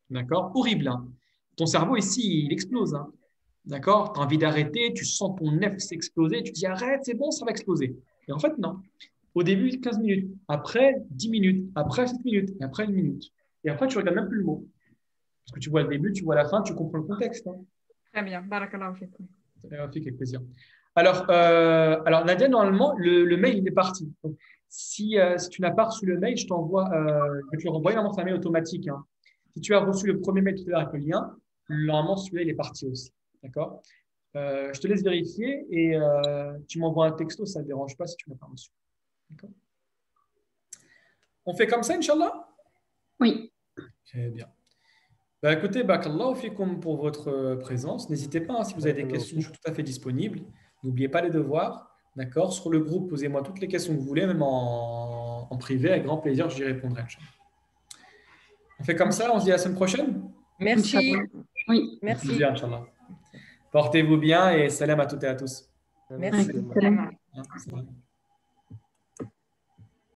D'accord? Horrible. Hein? Ton cerveau, ici, il explose. Hein? D'accord? Tu as envie d'arrêter, tu sens ton nef s'exploser, tu dis arrête, c'est bon, ça va exploser. Et en fait, non. Au début, 15 minutes, après 10 minutes, après 7 minutes, et après 1 minute. Et après, tu ne regardes même plus le mot. Parce que tu vois le début, tu vois la fin, tu comprends le contexte. Hein. Très bien. Barakallahu fik. Avec plaisir. Alors, Nadia, normalement, le mail, il est parti. Donc, si tu n'as pas reçu le mail, je vais te le renvoyer. Normalement, c'est un mail automatique. Hein. Si tu as reçu le premier mail tout à l'heure avec le lien, normalement, celui-là, il est parti aussi. D'accord? Je te laisse vérifier et tu m'envoies un texto, ça ne te dérange pas si tu ne l'as pas reçu. D'accord? On fait comme ça, Inch'Allah? Oui. Très bien. Bah, écoutez, barakallahu fikoum pour votre présence. N'hésitez pas, hein, si vous avez des questions, je suis tout à fait disponible. N'oubliez pas les devoirs. D'accord? Sur le groupe, posez-moi toutes les questions que vous voulez, même en privé, avec grand plaisir, j'y répondrai. Inch'Allah. On fait comme ça, on se dit à la semaine prochaine? Merci. Oui. Merci. Plaisir, Inch'Allah. Portez-vous bien et salam à toutes et à tous. Merci. Salam. Salam.